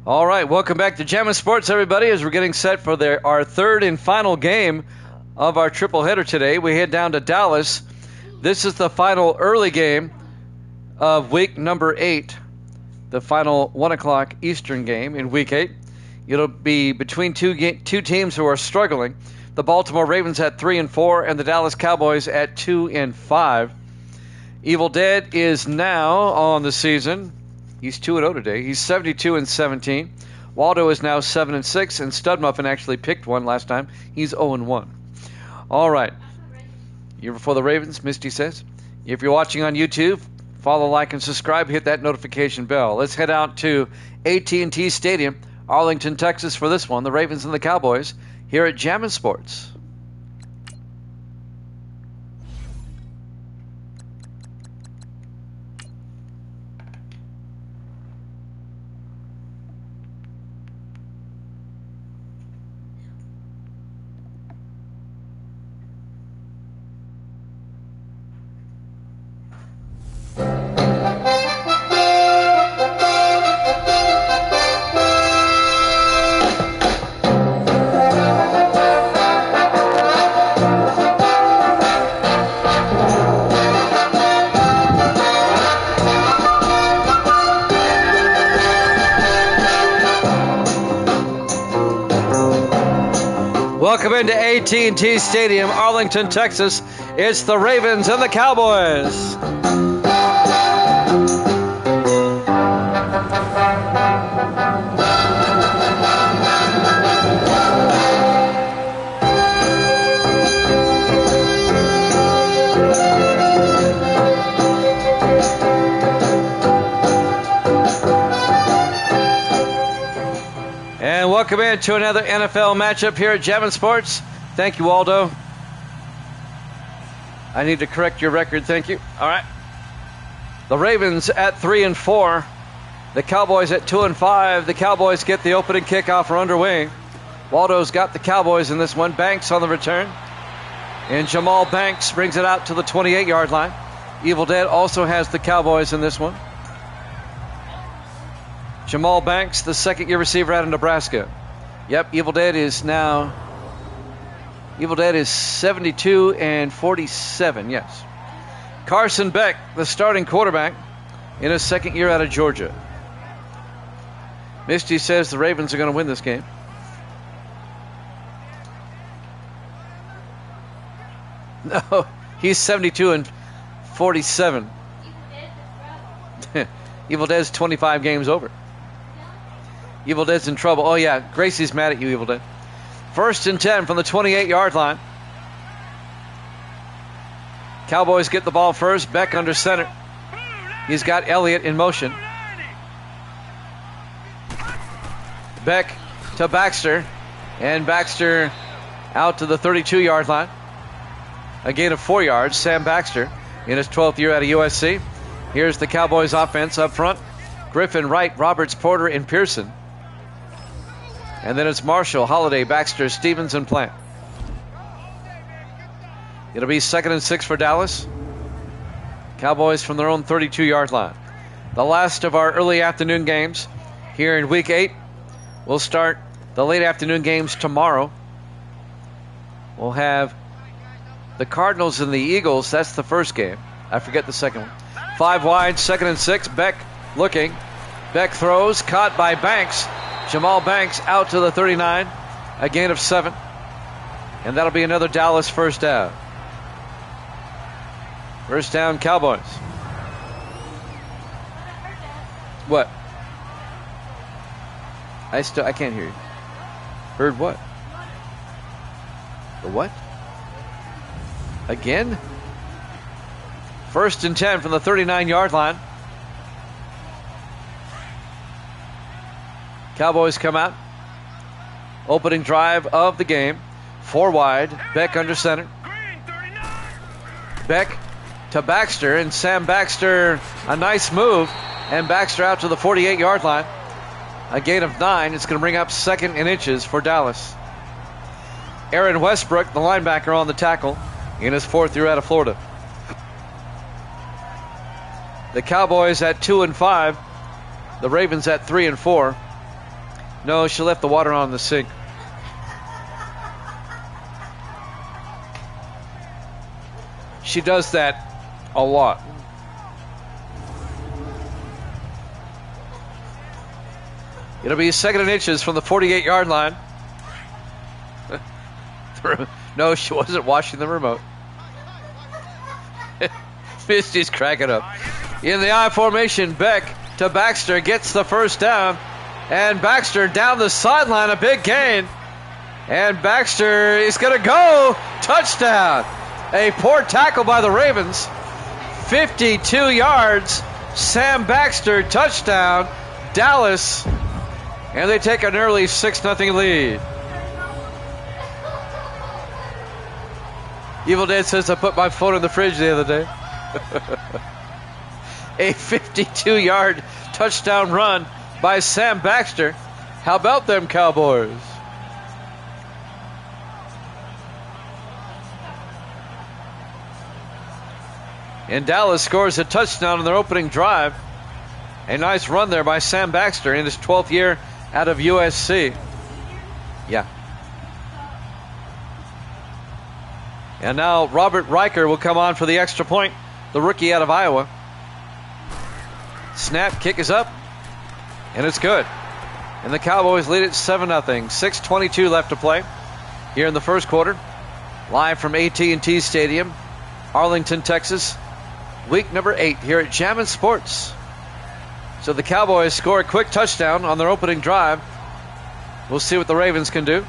All right, welcome back to Jammin' Sports, everybody, as we're getting set for our third and final game of our triple header today. We head down to Dallas. This is the final early game of week number 8, the final 1 o'clock Eastern game in week 8. It'll be between two teams who are struggling. The Baltimore Ravens at 3-4 and the Dallas Cowboys at 2-5. Evil Dead is now on the season. He's 2-0 today. He's 72-17. Waldo is now 7-6, and Stud Muffin actually picked one last time. He's 0-1. All right. You're for the Ravens, Misty says. If you're watching on YouTube, follow, like, and subscribe. Hit that notification bell. Let's head out to AT&T Stadium, Arlington, Texas, for this one. The Ravens and the Cowboys here at Jammin' Sports. Welcome into AT&T Stadium, Arlington, Texas. It's the Ravens and the Cowboys. And welcome into another NFL matchup here at Jammin' Sports. Thank you, Waldo. I need to correct your record. Thank you. All right. The Ravens at 3-4. The Cowboys at 2-5. The Cowboys get the opening kickoff or underway. Waldo's got the Cowboys in this one. Banks on the return. And Jamal Banks brings it out to the 28-yard line. Evil Dead also has the Cowboys in this one. Jamal Banks, the second-year receiver out of Nebraska. Yep, Evil Dead is 72-47, yes. Carson Beck, the starting quarterback, in his second year out of Georgia. Misty says the Ravens are going to win this game. No, he's 72-47. Evil Dead's 25 games over. Evil Dead's in trouble. Oh, yeah. Gracie's mad at you, Evil Dead. 1st and 10 from the 28-yard line. Cowboys get the ball first. Beck under center. He's got Elliott in motion. Beck to Baxter. And Baxter out to the 32-yard line. A gain of 4 yards. Sam Baxter in his 12th year out of USC. Here's the Cowboys offense up front. Griffin, Wright, Roberts, Porter, and Pearson. And then it's Marshall, Holiday, Baxter, Stevens, and Plant. It'll be 2nd and 6 for Dallas. Cowboys from their own 32-yard line. The last of our early afternoon games here in Week 8. We'll start the late afternoon games tomorrow. We'll have the Cardinals and the Eagles. That's the first game. I forget the second one. 5 wide, 2nd and 6. Beck looking. Beck throws, caught by Banks. Jamal Banks out to the 39. A gain of 7. And that'll be another Dallas first down. First down, Cowboys. What? I can't hear you. Heard what? The what? Again? 1st and 10 from the 39-yard line. Cowboys come out. Opening drive of the game. 4 wide. Beck under center. Beck to Baxter, and Sam Baxter, a nice move, and Baxter out to the 48-yard line. A gain of 9. It's going to bring up 2nd and inches for Dallas. Aaron Westbrook, the linebacker, on the tackle in his 4th year out of Florida. The Cowboys at 2-5. The Ravens at 3-4. No, she left the water on in the sink. She does that a lot. It'll be 2nd and inches from the 48-yard line. No, she wasn't washing the remote. Misty's cracking up. In the I formation, Beck to Baxter, gets the first down. And Baxter down the sideline, a big gain. And Baxter is going to go. Touchdown. A poor tackle by the Ravens. 52 yards. Sam Baxter, touchdown. Dallas. And they take an early 6-0 lead. Evil Dead says I put my phone in the fridge the other day. A 52-yard touchdown run by Sam Baxter. How about them Cowboys? And Dallas scores a touchdown in their opening drive. A nice run there by Sam Baxter in his 12th year out of USC. Yeah. And now Robert Riker will come on for the extra point, the rookie out of Iowa. Snap, kick is up, and it's good. And the Cowboys lead it 7-0. 6:22 left to play here in the first quarter. Live from AT&T Stadium, Arlington, Texas. Week number 8 here at Jammin' Sports. So the Cowboys score a quick touchdown on their opening drive. We'll see what the Ravens can do.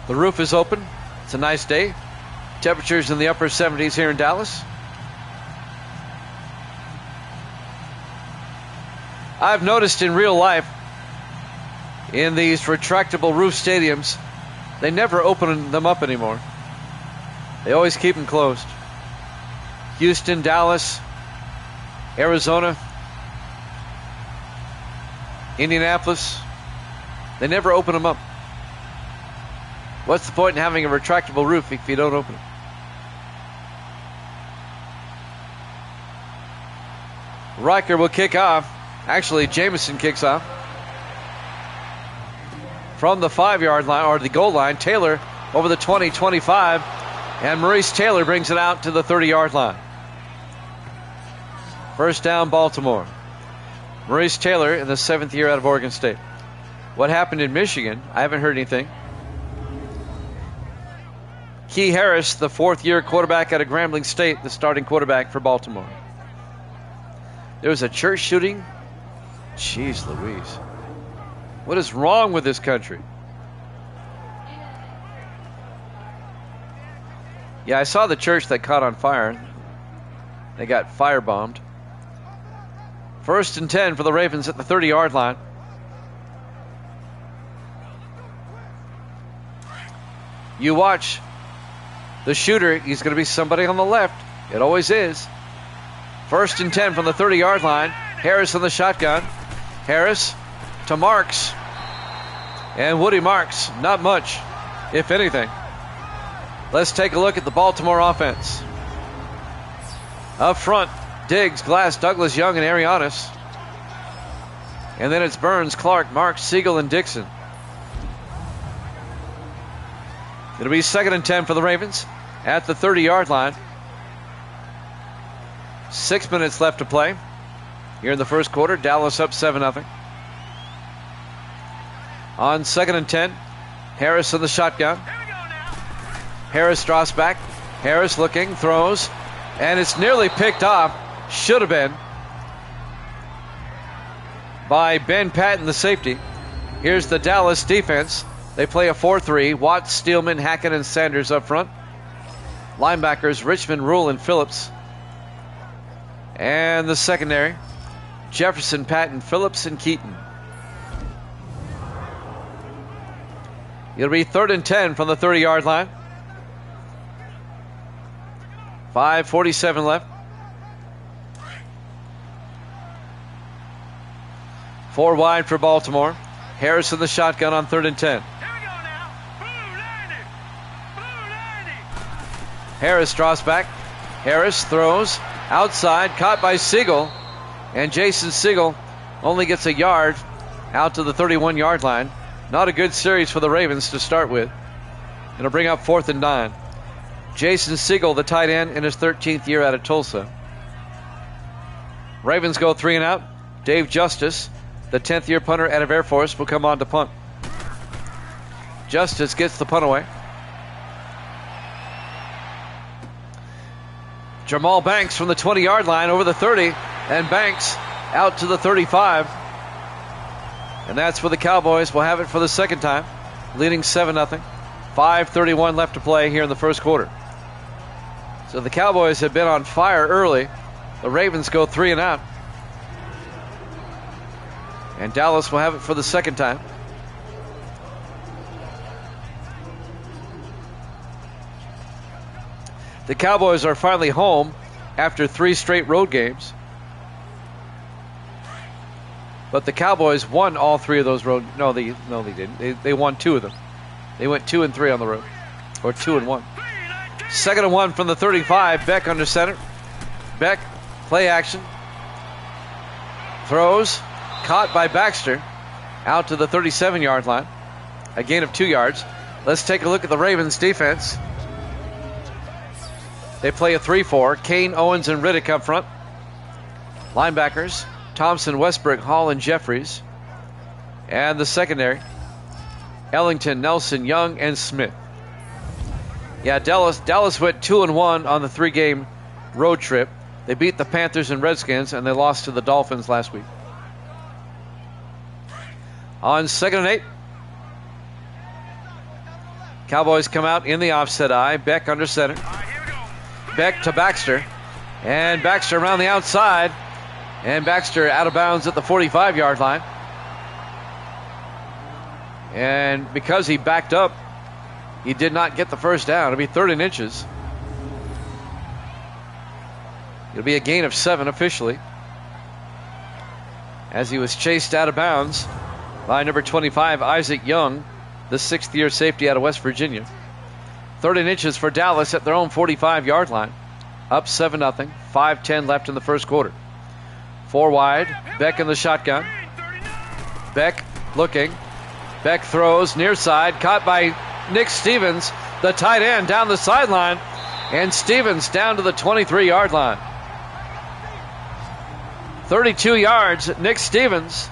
The roof is open. It's a nice day. Temperatures in the upper 70s here in Dallas. I've noticed in real life, in these retractable roof stadiums, they never open them up anymore. They always keep them closed. Houston, Dallas, Arizona, Indianapolis, they never open them up. What's the point in having a retractable roof if you don't open it? Riker will kick off. Actually, Jameson kicks off. From the 5-yard line, or the goal line, Taylor over the 20-25. And Maurice Taylor brings it out to the 30-yard line. First down, Baltimore. Maurice Taylor in the 7th year out of Oregon State. What happened in Michigan? I haven't heard anything. Key Harris, the 4th-year quarterback out of Grambling State, the starting quarterback for Baltimore. There was a church shooting. Jeez Louise. What is wrong with this country? Yeah, I saw the church that caught on fire. They got firebombed. 1st and 10 for the Ravens at the 30-yard line. You watch the shooter. He's going to be somebody on the left. It always is. 1st and 10 from the 30-yard line. Harris on the shotgun. Harris to Marks. And Woody Marks, not much, if anything. Let's take a look at the Baltimore offense. Up front, Diggs, Glass, Douglas, Young, and Arianis. And then it's Burns, Clark, Marks, Siegel, and Dixon. It'll be 2nd and 10 for the Ravens at the 30-yard line. 6 minutes left to play here in the first quarter. Dallas up 7-0. On 2nd and 10, Harris in the shotgun. Harris draws back. Harris looking, throws, and it's nearly picked off. Should have been by Ben Patton, the safety. Here's the Dallas defense. They play a 4-3. Watts, Steelman, Hackett, and Sanders up front. Linebackers, Richmond, Rule, and Phillips. And the secondary, Jefferson, Patton, Phillips, and Keaton. It'll be 3rd and 10 from the 30-yard line. 5:47 left. 4 wide for Baltimore. Harris in the shotgun on 3rd and 10. Harris draws back. Harris throws outside, caught by Siegel. And Jason Siegel only gets a yard out to the 31-yard line. Not a good series for the Ravens to start with. It'll bring up 4th and 9. Jason Siegel, the tight end, in his 13th year out of Tulsa. Ravens go 3 and out. Dave Justice, the 10th-year punter out of Air Force, will come on to punt. Justice gets the punt away. Jamal Banks from the 20-yard line over the 30, and Banks out to the 35. And that's where the Cowboys will have it for the second time, leading 7-0. 5:31 left to play here in the first quarter. So the Cowboys have been on fire early. The Ravens go 3 and out. And Dallas will have it for the second time. The Cowboys are finally home after 3 straight road games. But the Cowboys won all 3 of those road. No, they didn't. They won 2 of them. They went 2 and 3 on the road, or 2 and 1. 2nd and 1 from the 35. Beck under center. Beck, play action. Throws, caught by Baxter, out to the 37-yard line. A gain of 2 yards. Let's take a look at the Ravens defense. They play a 3-4. Kane, Owens, and Riddick up front. Linebackers, Thompson, Westbrook, Hall, and Jeffries. And the secondary, Ellington, Nelson, Young, and Smith. Yeah, Dallas went 2 and 1 on the 3-game road trip. They beat the Panthers and Redskins, and they lost to the Dolphins last week. On 2nd and 8, Cowboys come out in the offset eye. Beck under center. Beck to Baxter. And Baxter around the outside. And Baxter out of bounds at the 45-yard line. And because he backed up, he did not get the first down. It'll be 3rd and inches. It'll be a gain of 7 officially, as he was chased out of bounds by number 25, Isaac Young, the 6th-year safety out of West Virginia. 3rd and inches for Dallas at their own 45-yard line. Up 7-0. 5:10 left in the first quarter. 4 wide. Beck in the shotgun. Beck looking. Beck throws near side. Caught by Nick Stevens, the tight end, down the sideline. And Stevens down to the 23-yard line. 32 yards. Nick Stevens,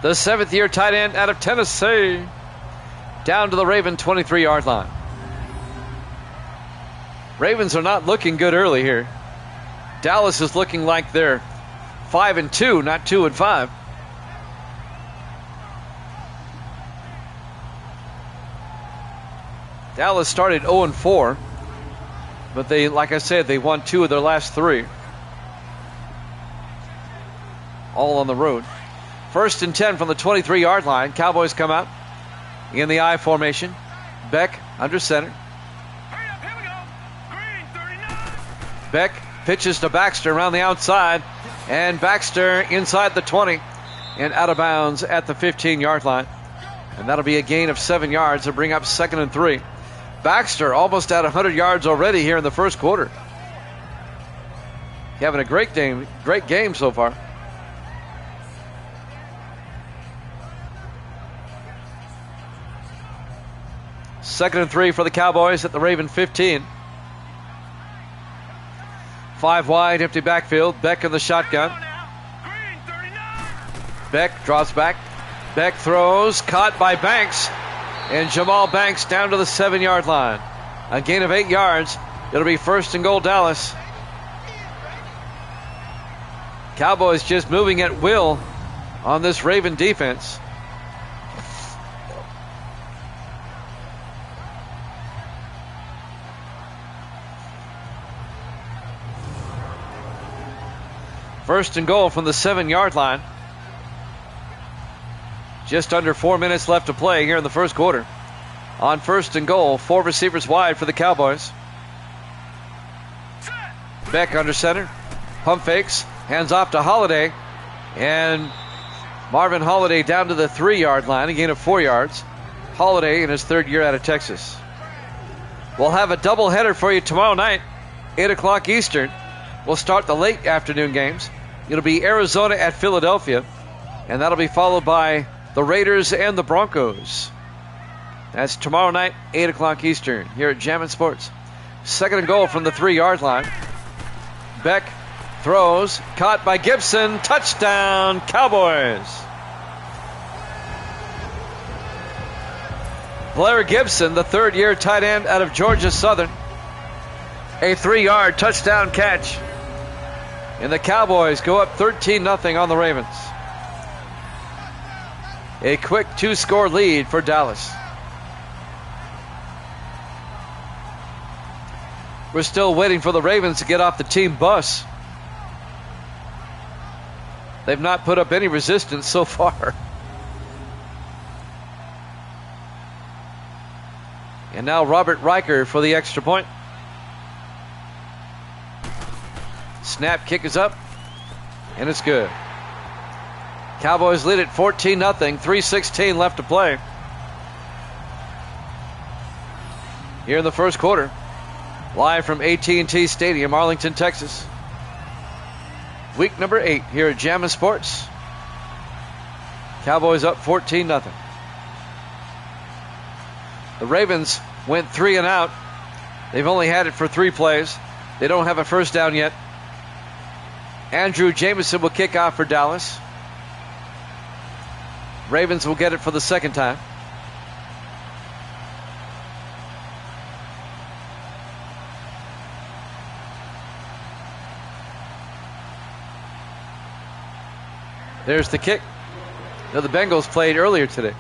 the 7th-year tight end out of Tennessee, down to the Raven 23-yard line. Ravens are not looking good early here. Dallas is looking like they're 5-2, not 2-5. Dallas started 0-4, but they, like I said, they won 2 of their last 3. All on the road. 1st and 10 from the 23-yard line. Cowboys come out in the I formation. Beck under center. Beck pitches to Baxter around the outside, and Baxter inside the 20 and out of bounds at the 15-yard line. And that'll be a gain of 7 yards to bring up 2nd and 3. Baxter almost at 100 yards already here in the first quarter. Having a great game so far. Second and 3 for the Cowboys at the Raven 15. 5 wide, empty backfield. Beck in the shotgun. Beck draws back. Beck throws, caught by Banks. And Jamal Banks down to the 7-yard line. A gain of 8 yards. It'll be 1st and goal, Dallas. Cowboys just moving at will on this Raven defense. First and goal from the 7-yard line. Just under 4 minutes left to play here in the first quarter. On 1st and goal, 4 receivers wide for the Cowboys. Beck under center. Pump fakes. Hands off to Holiday. And Marvin Holiday down to the 3-yard line. A gain of 4 yards. Holiday in his 3rd year out of Texas. We'll have a doubleheader for you tomorrow night, 8 o'clock Eastern. We'll start the late afternoon games. It'll be Arizona at Philadelphia. And that'll be followed by the Raiders and the Broncos. That's tomorrow night, 8 o'clock Eastern, here at Jammin' Sports. 2nd and goal from the 3-yard line. Beck throws, caught by Gibson, touchdown, Cowboys. Blair Gibson, the 3rd-year tight end out of Georgia Southern. A 3-yard touchdown catch. And the Cowboys go up 13-0 on the Ravens. A quick 2-score lead for Dallas. We're still waiting for the Ravens to get off the team bus. They've not put up any resistance so far. And now Robert Riker for the extra point. Snap, kick is up, and it's good. Cowboys lead it 14-0, 3:16 left to play. Here in the first quarter, live from AT&T Stadium, Arlington, Texas. Week number 8 here at Jammin' Sports. Cowboys up 14-0. The Ravens went 3 and out. They've only had it for 3 plays. They don't have a first down yet. Andrew Jamison will kick off for Dallas. Ravens will get it for the 2nd time. There's the kick. Now the Bengals played earlier today.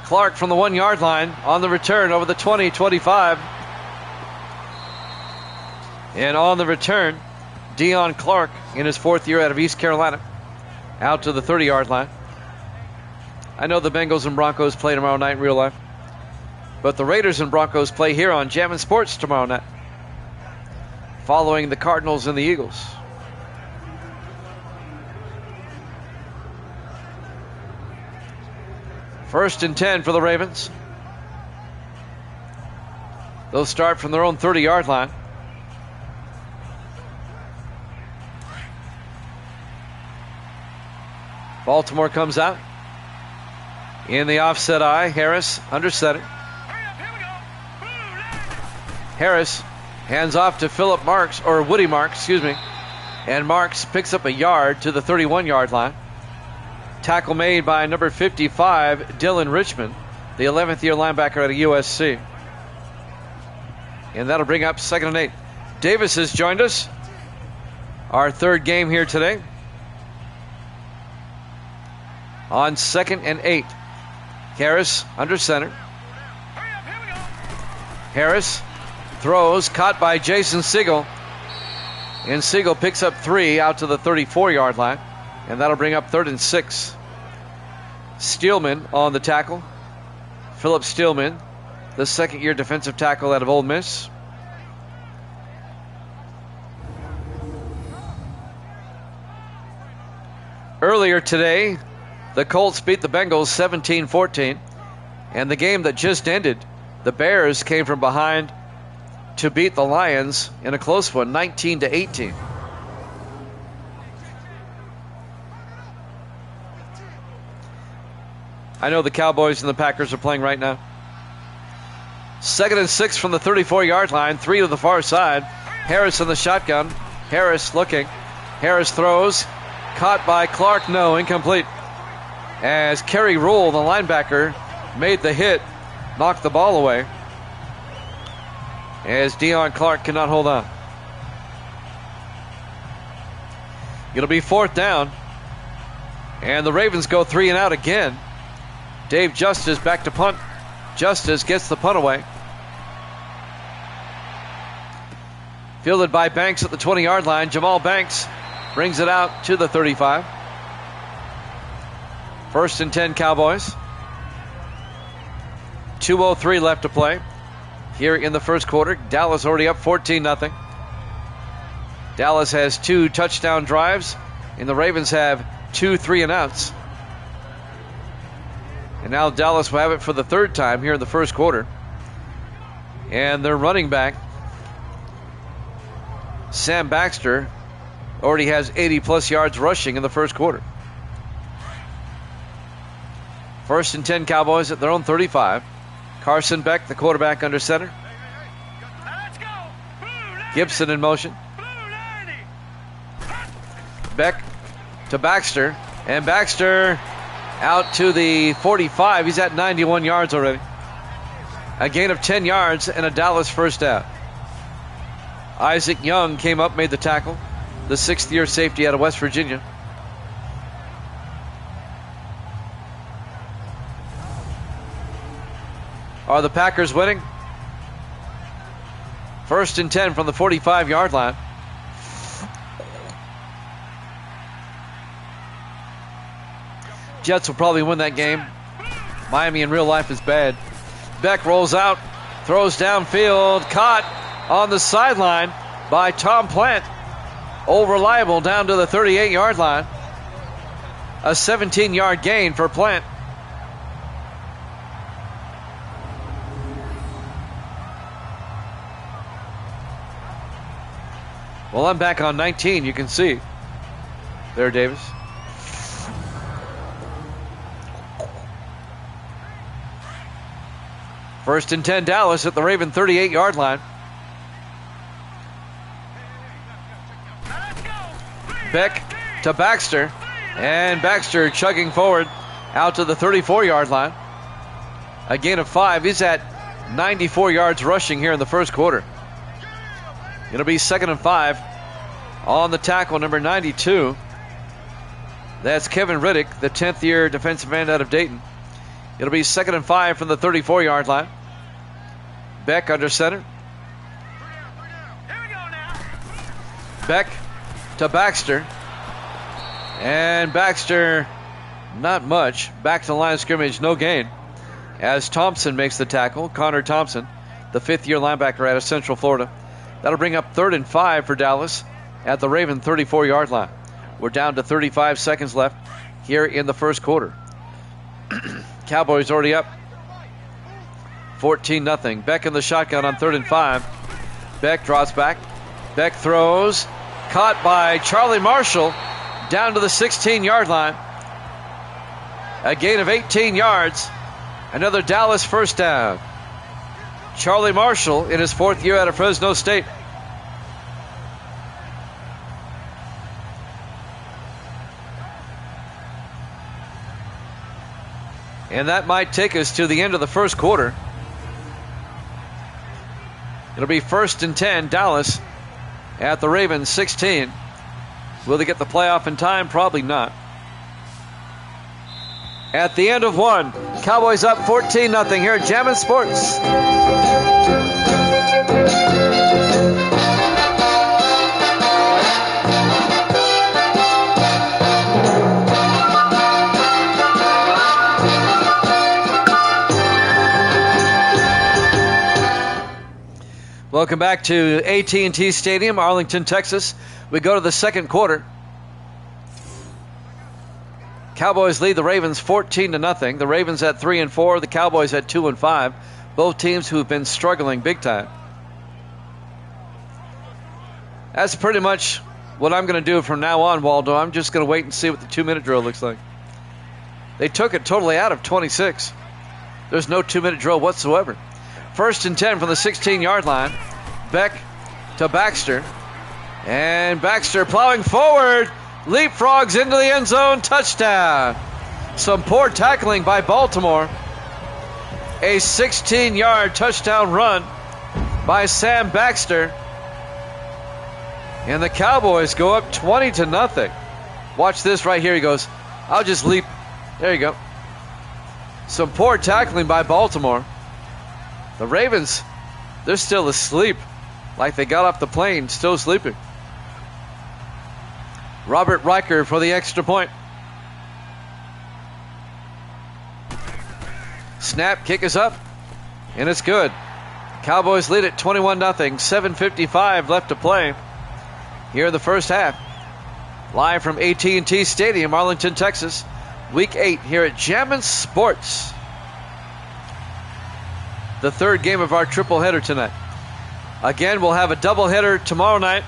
Clark from the 1-yard line on the return over the 20-25. And on the return, Deion Clark in his 4th year out of East Carolina. Out to the 30-yard line. I know the Bengals and Broncos play tomorrow night in real life. But the Raiders and Broncos play here on Jammin' Sports tomorrow night. Following the Cardinals and the Eagles. First and 10 for the Ravens. They'll start from their own 30-yard line. Baltimore comes out. In the offset eye, Harris under center. Harris hands off to Philip Marks, or Woody Marks, excuse me. And Marks picks up a yard to the 31-yard line. Tackle made by number 55, Dylan Richmond, the 11th year linebacker out of USC. And that'll bring up 2nd and 8. Davis has joined us. Our 3rd game here today. On 2nd and 8. Harris under center. Harris throws, caught by Jason Siegel. And Siegel picks up 3 out to the 34-yard line. And that'll bring up 3rd and 6. Steelman on the tackle. Philip Steelman, the 2nd-year defensive tackle out of Ole Miss. Earlier today, the Colts beat the Bengals 17-14. And the game that just ended, the Bears came from behind to beat the Lions in a close one, 19-18. I know the Cowboys and the Packers are playing right now. 2nd and 6 from the 34-yard line, 3 to the far side. Harris in the shotgun. Harris looking. Harris throws. Caught by Clark. No, incomplete. As Kerry Rule, the linebacker, made the hit, knocked the ball away. As Deion Clark cannot hold on. It'll be 4th down. And the Ravens go 3 and out again. Dave Justice back to punt. Justice gets the punt away. Fielded by Banks at the 20-yard line. Jamal Banks brings it out to the 35. 1st and 10 Cowboys. 2:03 left to play here in the first quarter. Dallas already up 14-0. Dallas has 2 touchdown drives, and the Ravens have 2 3-and-outs. And now Dallas will have it for the 3rd time here in the first quarter. And their running back, Sam Baxter, already has 80-plus yards rushing in the first quarter. First and 10 Cowboys at their own 35. Carson Beck, the quarterback, under center. Gibson in motion. Beck to Baxter. And Baxter out to the 45. He's at 91 yards already. A gain of 10 yards and a Dallas first down. Isaac Young came up, made the tackle. The sixth-year safety out of West Virginia. Are the Packers winning? First and 10 from the 45-yard line. Jets will probably win that game. Miami in real life is bad. Beck rolls out, throws downfield, caught on the sideline by Tom Plant. Old Reliable down to the 38-yard line. A 17-yard gain for Plant. Well, I'm back on 19, you can see. There, Davis. First and 10, Dallas at the Raven 38-yard line. Beck to Baxter. And Baxter chugging forward out to the 34-yard line. A gain of 5. He's at 94 yards rushing here in the first quarter. It'll be 2nd and 5 on the tackle, number 92. That's Kevin Riddick, the 10th-year defensive end out of Dayton. It'll be 2nd and 5 from the 34-yard line. Beck under center. Beck to Baxter. And Baxter, not much. Back to the line of scrimmage, no gain. As Thompson makes the tackle. Connor Thompson, the 5th-year linebacker out of Central Florida. That'll bring up 3rd and 5 for Dallas at the Raven 34-yard line. We're down to 35 seconds left here in the first quarter. Cowboys already up 14-0. Beck in the shotgun on 3rd and 5. Beck draws back. Beck throws. Caught by Charlie Marshall down to the 16-yard line. A gain of 18 yards. Another Dallas first down. Charlie Marshall in his 4th year out of Fresno State. And that might take us to the end of the first quarter. It'll be 1st and 10, Dallas at the Ravens 16. Will they get the playoff in time? Probably not. At the end of one, Cowboys up 14-0 here at Jammin' Sports. Welcome back to AT&T Stadium, Arlington, Texas. We go to the second quarter. Cowboys lead the Ravens 14-0. The Ravens at 3-4, the Cowboys at 2-5. Both teams who've been struggling big time. That's pretty much what I'm going to do from now on, Waldo. I'm just going to wait and see what the 2-minute drill looks like. They took it totally out of 26. There's no 2-minute drill whatsoever. 1st and 10 from the 16-yard line. Beck to Baxter. And Baxter plowing forward. Leapfrogs into the end zone. Touchdown. Some poor tackling by Baltimore. A 16-yard touchdown run by Sam Baxter. And the Cowboys go up 20-0. Watch this right here. He goes, I'll just leap. There you go. Some poor tackling by Baltimore. The Ravens, they're still asleep. Like they got off the plane, still sleeping. Robert Riker for the extra point. Snap, kick is up, and it's good. Cowboys lead at 21-0. 7:55 left to play here in the first half. Live from AT&T Stadium, Arlington, Texas. Week 8 here at Jammin' Sports. The third game of our triple header tonight. Again, we'll have a double header tomorrow night,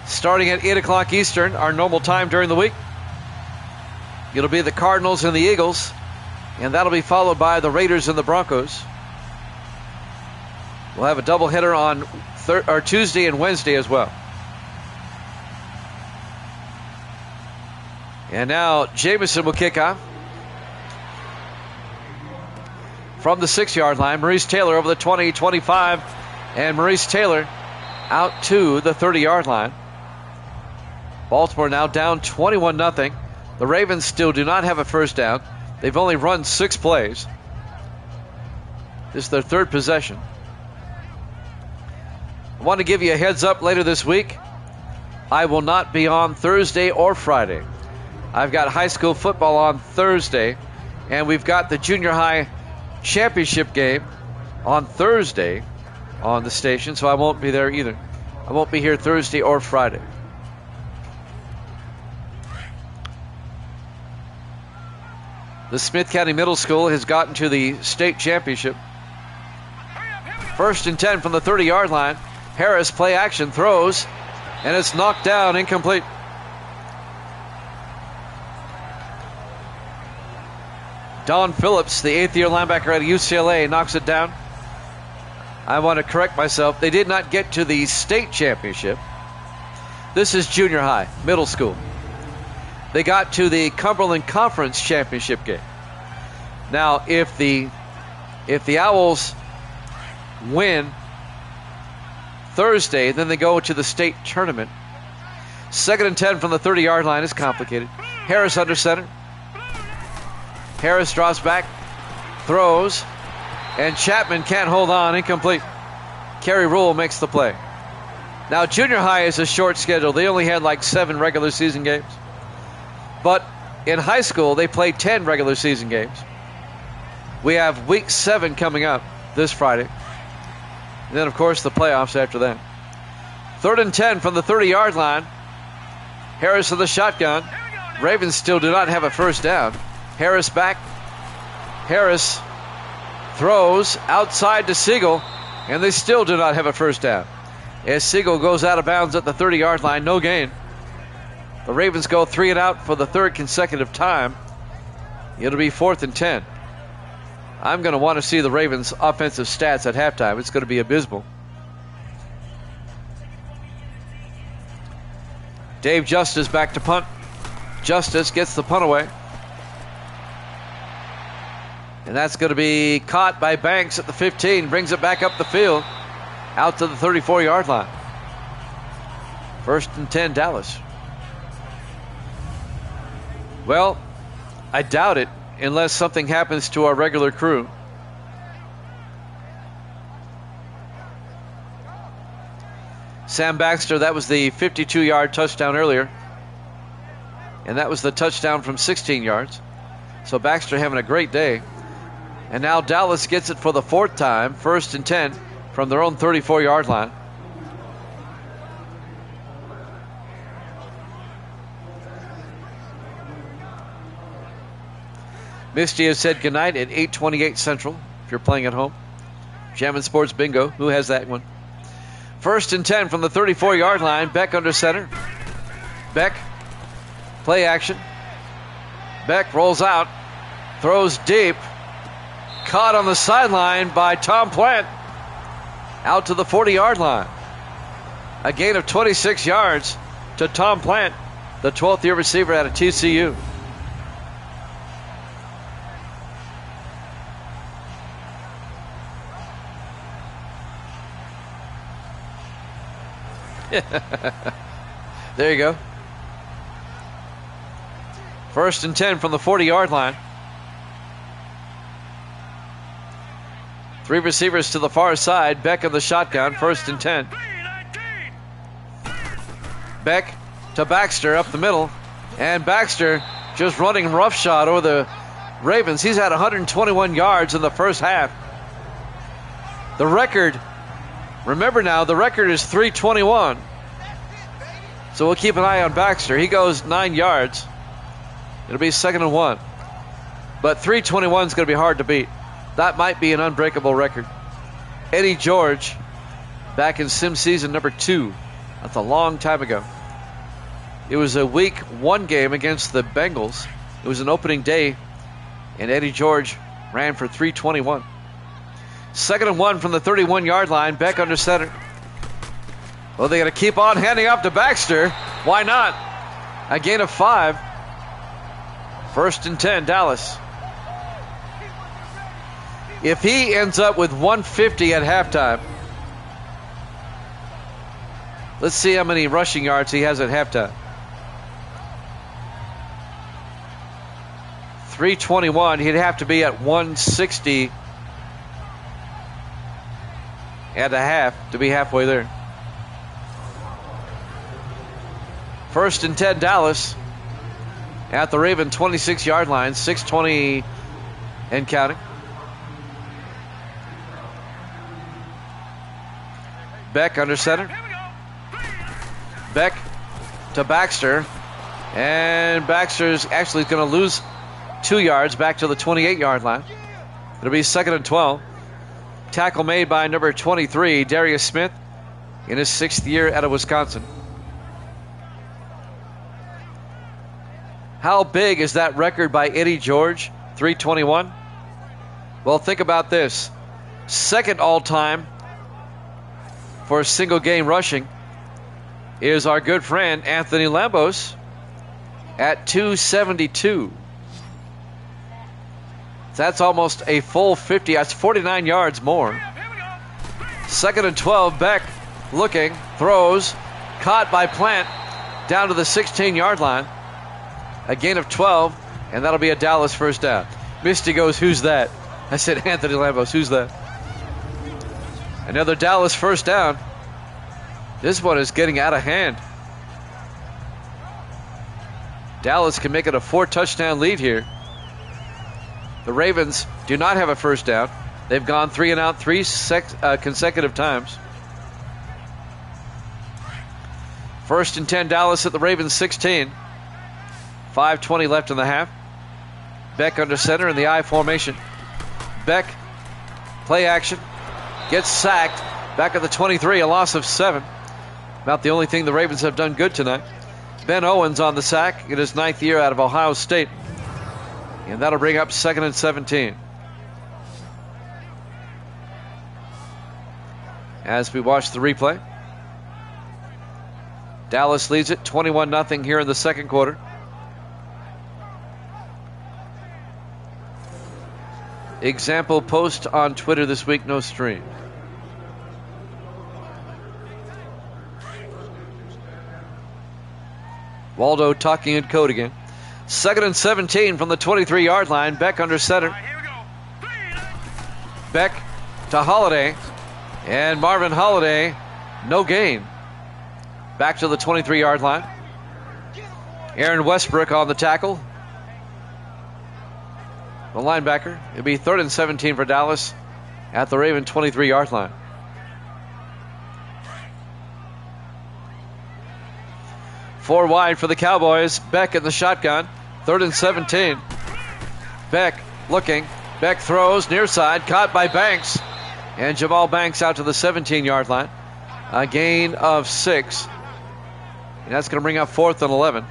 starting at 8 o'clock Eastern, our normal time during the week. It'll be the Cardinals and the Eagles, and that'll be followed by the Raiders and the Broncos. We'll have a doubleheader on Tuesday and Wednesday as well. And now Jamison will kick off. From the 6-yard line, Maurice Taylor over the 20, 25, and Maurice Taylor out to the 30-yard line. Baltimore now down 21-0. The Ravens still do not have a first down. They've only run 6 plays. This is their third possession. I want to give you a heads up later this week. I will not be on Thursday or Friday. I've got high school football on Thursday, and we've got the junior high championship game on Thursday on the station, so I won't be there either. I won't be here Thursday or Friday. The Smith County Middle School has gotten to the state championship. 1st and 10 from the 30-yard line. Harris, play action, throws, and it's knocked down, incomplete. Don Phillips, the 8th-year linebacker out of UCLA, knocks it down. I want to correct myself. They did not get to the state championship. This is junior high, middle school. They got to the Cumberland Conference championship game. Now, if the Owls win Thursday, then they go to the state tournament. 2nd and 10 from the 30-yard line is complicated. Harris under center. Harris drops back, throws, and Chapman can't hold on, incomplete. Kerry Rule makes the play. Now, junior high is a short schedule. They only had like 7 regular season games. But in high school, they played 10 regular season games. We have week 7 coming up this Friday. And then, of course, the playoffs after that. 3rd and 10 from the 30-yard line. Harris in the shotgun. Ravens still do not have a first down. Harris back. Harris throws outside to Siegel, and they still do not have a first down. As Siegel goes out of bounds at the 30-yard line, no gain. The Ravens go 3 and out for the 3rd consecutive time. It'll be 4th and 10. I'm going to want to see the Ravens' offensive stats at halftime. It's going to be abysmal. Dave Justice back to punt. Justice gets the punt away. And that's going to be caught by Banks at the 15. Brings it back up the field. Out to the 34-yard line. 1st and 10, Dallas. Well, I doubt it unless something happens to our regular crew. Sam Baxter, that was the 52-yard touchdown earlier. And that was the touchdown from 16 yards. So Baxter having a great day. And now Dallas gets it for the 4th time, 1st and 10 from their own 34-yard line. Misty has said goodnight at 8:28 Central if you're playing at home. Jammin' Sports Bingo. Who has that one? 1st and 10 from the 34-yard line. Beck under center. Beck. Play action. Beck rolls out. Throws deep. Caught on the sideline by Tom Plant. Out to the 40-yard line. A gain of 26 yards to Tom Plant, the 12th-year receiver out of TCU. There you go. 1st and 10 from the 40-yard line. 3 receivers to the far side. Beck in the shotgun. 1st and 10. Beck to Baxter up the middle. And Baxter just running roughshod over the Ravens. He's had 121 yards in the first half. The record, remember now, the record is 321. So we'll keep an eye on Baxter. He goes 9 yards. It'll be 2nd and 1. But 321 is going to be hard to beat. That might be an unbreakable record. Eddie George, back in sim season number 2. That's a long time ago. It was a week 1 game against the Bengals. It was an opening day, and Eddie George ran for 321. 2nd and 1 from the 31-yard line. Beck under center. Well, they got to keep on handing off to Baxter. Why not? A gain of 5. 1st and 10, Dallas. If he ends up with 150 at halftime, let's see how many rushing yards he has at halftime. 321. He'd have to be at 160 and a half to be halfway there. 1st and 10, Dallas. At the Raven 26-yard line. 6:20 and counting. Beck under center. Beck to Baxter. And Baxter's actually going to lose 2 yards back to the 28-yard line. It'll be 2nd and 12. Tackle made by number 23, Darius Smith, in his 6th year out of Wisconsin. How big is that record by Eddie George? 321? Well, think about this. 2nd all-time for a single game rushing is our good friend Anthony Lambos at 272. That's almost a full 50. That's 49 yards more. 2nd and 12. Beck looking, throws, caught by Plant down to the 16-yard line. A gain of 12, and that'll be a Dallas first down. Misty goes, who's that? I said, Anthony Lambos, who's that? Another Dallas first down. This one is getting out of hand. Dallas can make it a 4-touchdown lead here. The Ravens do not have a first down. They've gone 3 and out 3 consecutive times. 1st and 10, Dallas at the Ravens 16. 5:20 left in the half. Beck under center in the I formation. Beck, play action, gets sacked. Back at the 23, a loss of 7. About the only thing the Ravens have done good tonight. Ben Owens on the sack in his 9th year out of Ohio State. And that'll bring up 2nd and 17. As we watch the replay, Dallas leads it 21-0 here in the 2nd quarter. Example post on Twitter this week, no stream. Waldo talking in code again. 2nd and 17 from the 23-yard line. Beck under center. Beck to Holiday. And Marvin Holiday, no gain. Back to the 23-yard line. Aaron Westbrook on the tackle. The linebacker. It'll be 3rd and 17 for Dallas at the Raven 23-yard line. Four wide for the Cowboys. Beck in the shotgun. 3rd and 17. Beck looking. Beck throws near side. Caught by Banks. And Jamal Banks out to the 17-yard line. A gain of 6. And that's going to bring up 4th and 11.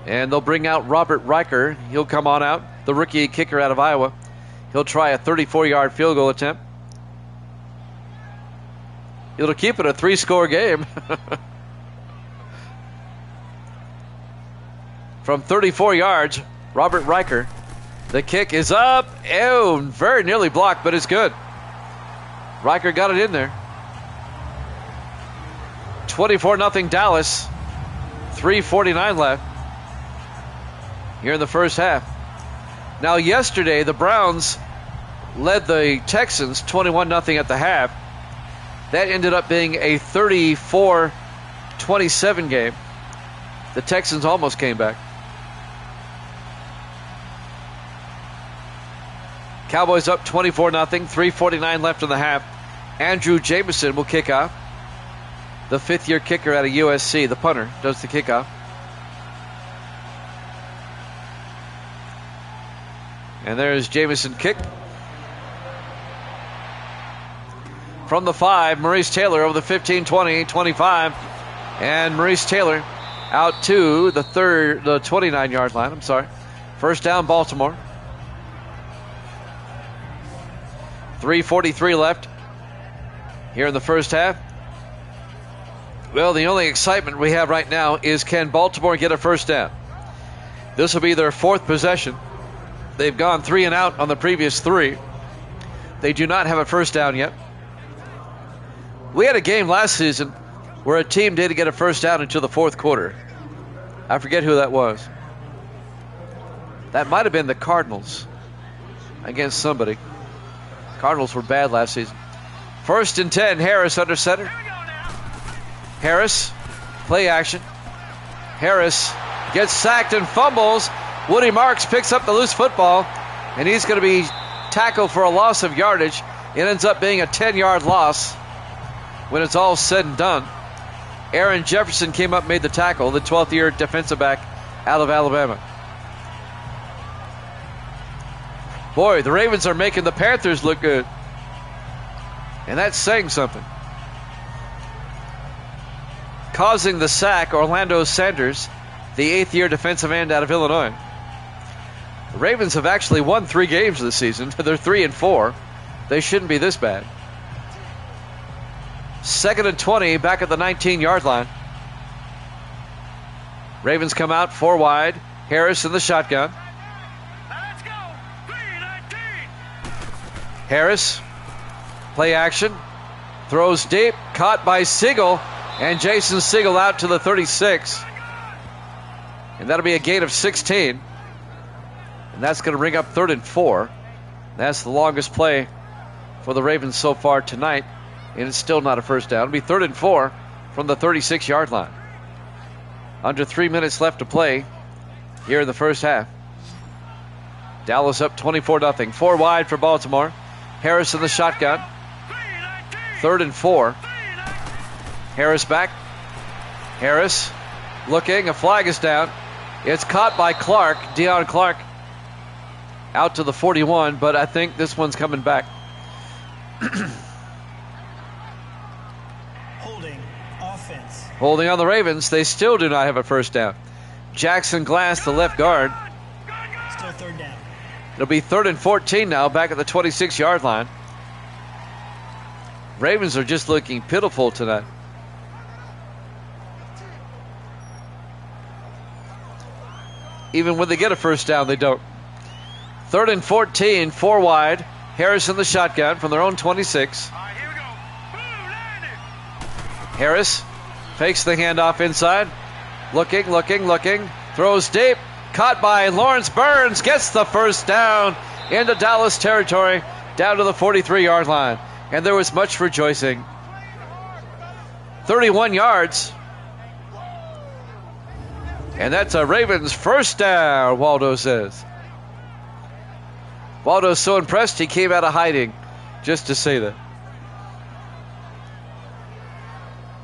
And they'll bring out Robert Riker. He'll come on out. The rookie kicker out of Iowa. He'll try a 34-yard field goal attempt. It'll keep it a 3-score game. From 34 yards, Robert Riker. The kick is up. Oh, very nearly blocked, but it's good. Riker got it in there. 24-0 Dallas. 3:49 left here in the first half. Now, yesterday, the Browns led the Texans 21-0 at the half. That ended up being a 34-27 game. The Texans almost came back. Cowboys up 24-0, 3:49 left in the half. Andrew Jameson will kick off. The 5th-year kicker out of USC, the punter, does the kickoff. And there's Jameson kick. From the 5, Maurice Taylor over the 15, 20, 25. And Maurice Taylor out to the 29-yard line. I'm sorry. First down, Baltimore. 3:43 left here in the first half. Well, the only excitement we have right now is, can Baltimore get a first down? This will be their fourth possession. They've gone 3 and out on the previous 3. They do not have a first down yet. We had a game last season where a team didn't get a first down until the fourth quarter. I forget who that was. That might have been the Cardinals against somebody. Cardinals were bad last season. First and 10, Harris under center. Harris, play action. Harris gets sacked and fumbles. Woody Marks picks up the loose football, and he's going to be tackled for a loss of yardage. It ends up being a 10-yard loss when it's all said and done. Aaron Jefferson came up, made the tackle, the 12th-year defensive back out of Alabama. Boy, the Ravens are making the Panthers look good. And that's saying something. Causing the sack, Orlando Sanders, the 8th-year defensive end out of Illinois. The Ravens have actually won 3 games this season. They're 3-4. They shouldn't be this bad. 2nd and 20, back at the 19-yard line. Ravens come out 4 wide. Harris in the shotgun. Let's go. 3-19. Harris, play action. Throws deep, caught by Siegel. And Jason Siegel out to the 36. And that'll be a gain of 16. And that's going to bring up 3rd and 4. That's the longest play for the Ravens so far tonight. And it's still not a first down. It'll be 3rd and 4 from the 36-yard line. Under 3 minutes left to play here in the first half. Dallas up 24-0. 4 wide for Baltimore. Harris in the shotgun. 3rd and 4. Harris back. Harris looking. A flag is down. It's caught by Clark, Deion Clark, out to the 41, but I think this one's coming back. Holding offense. Holding on the Ravens. They still do not have a first down. Jackson Glass, the left guard. Still 3rd down. It'll be 3rd and 14 now, back at the 26-yard line. Ravens are just looking pitiful tonight. Even when they get a first down, they don't. 3rd and 14, 4 wide. Harris in the shotgun from their own 26. All right, here we go. Harris fakes the handoff inside. Looking. Throws deep. Caught by Lawrence Burns. Gets the first down into Dallas territory, down to the 43-yard line. And there was much rejoicing. 31 yards. And that's a Ravens first down, Waldo says. Waldo's so impressed he came out of hiding just to say that.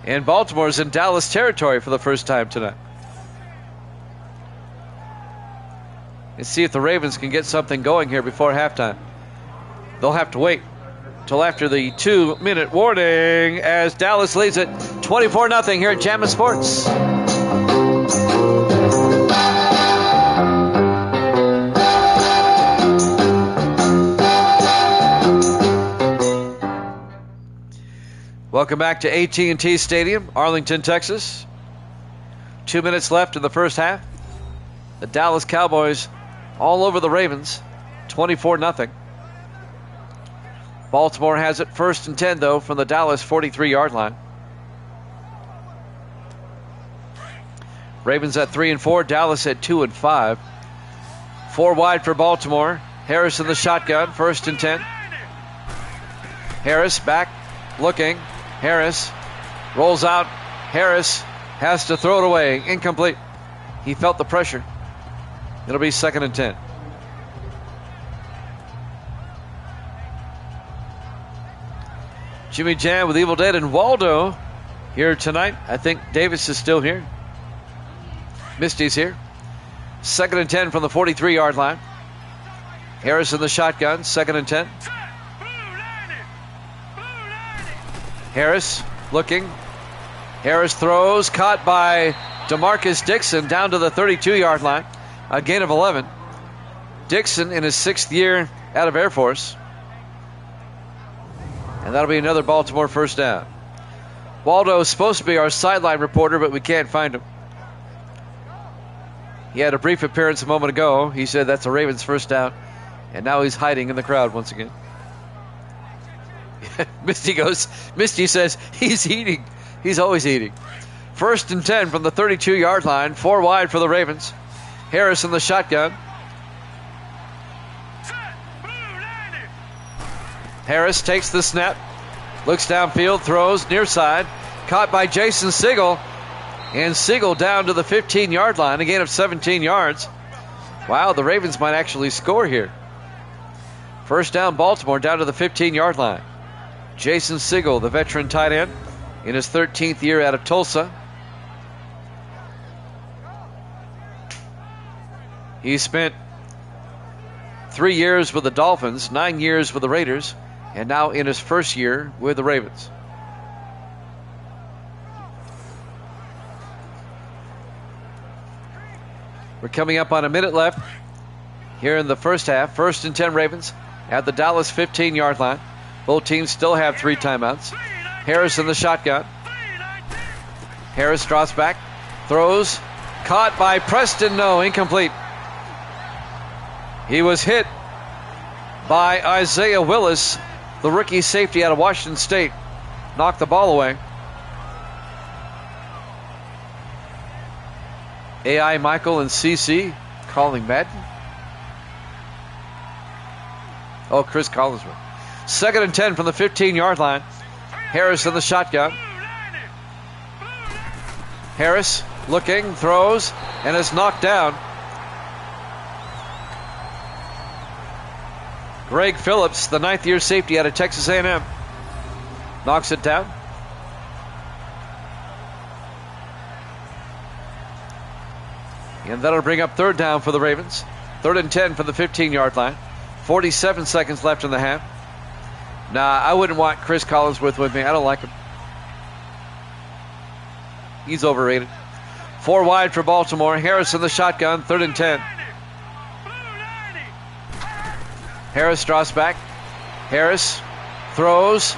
And Baltimore's in Dallas territory for the first time tonight. Let's see if the Ravens can get something going here before halftime. They'll have to wait till after the 2-minute warning as Dallas leads it 24-0 here at Jammin' Sports. Welcome back to AT&T Stadium, Arlington, Texas. 2 minutes left in the first half. The Dallas Cowboys all over the Ravens, 24-0. Baltimore has it 1st and 10, though, from the Dallas 43-yard line. Ravens at 3 and 4, Dallas at 2 and 5. 4 wide for Baltimore. Harris in the shotgun, 1st and 10. Harris back, looking. Harris rolls out. Harris has to throw it away. Incomplete. He felt the pressure. It'll be 2nd and 10. Jimmy Jam with Evil Dead and Waldo here tonight. I think Davis is still here. Misty's here. 2nd and 10 from the 43-yard line. Harris in the shotgun. 2nd and 10. Harris looking. Harris throws. Caught by DeMarcus Dixon down to the 32-yard line. A gain of 11. Dixon in his 6th year out of Air Force. And that'll be another Baltimore first down. Waldo is supposed to be our sideline reporter, but we can't find him. He had a brief appearance a moment ago. He said that's a Ravens first down. And now he's hiding in the crowd once again. Misty says he's eating. He's always eating. 1st and 10 from the 32-yard line. 4 wide for the Ravens. Harris in the shotgun. Harris takes the snap. Looks downfield, throws near side. Caught by Jason Siegel. And Siegel down to the 15-yard line. A gain of 17 yards. Wow, the Ravens might actually score here. First down, Baltimore, down to the 15-yard line. Jason Siegel, the veteran tight end, in his 13th year out of Tulsa. He spent 3 years with the Dolphins, 9 years with the Raiders, and now in his first year with the Ravens. We're coming up on a minute left here in the first half. 1st and 10 Ravens at the Dallas 15-yard line. Both teams still have 3 timeouts. Harris in the shotgun. Harris drops back, throws, caught by Preston. No, incomplete. He was hit by Isaiah Willis, the rookie safety out of Washington State. Knocked the ball away. AI Michael and CC calling Madden. Oh, Chris Collinsworth. 2nd and 10 from the 15-yard line. Harris in the shotgun. Harris looking, throws, and is knocked down. Greg Phillips, the 9th-year safety out of Texas A&M, knocks it down. And that'll bring up 3rd down for the Ravens. 3rd and 10 for the 15-yard line. 47 seconds left in the half. Nah, I wouldn't want Chris Collinsworth with me. I don't like him. He's overrated. 4 wide for Baltimore. Harris in the shotgun. 3rd and 10. Harris draws back. Harris throws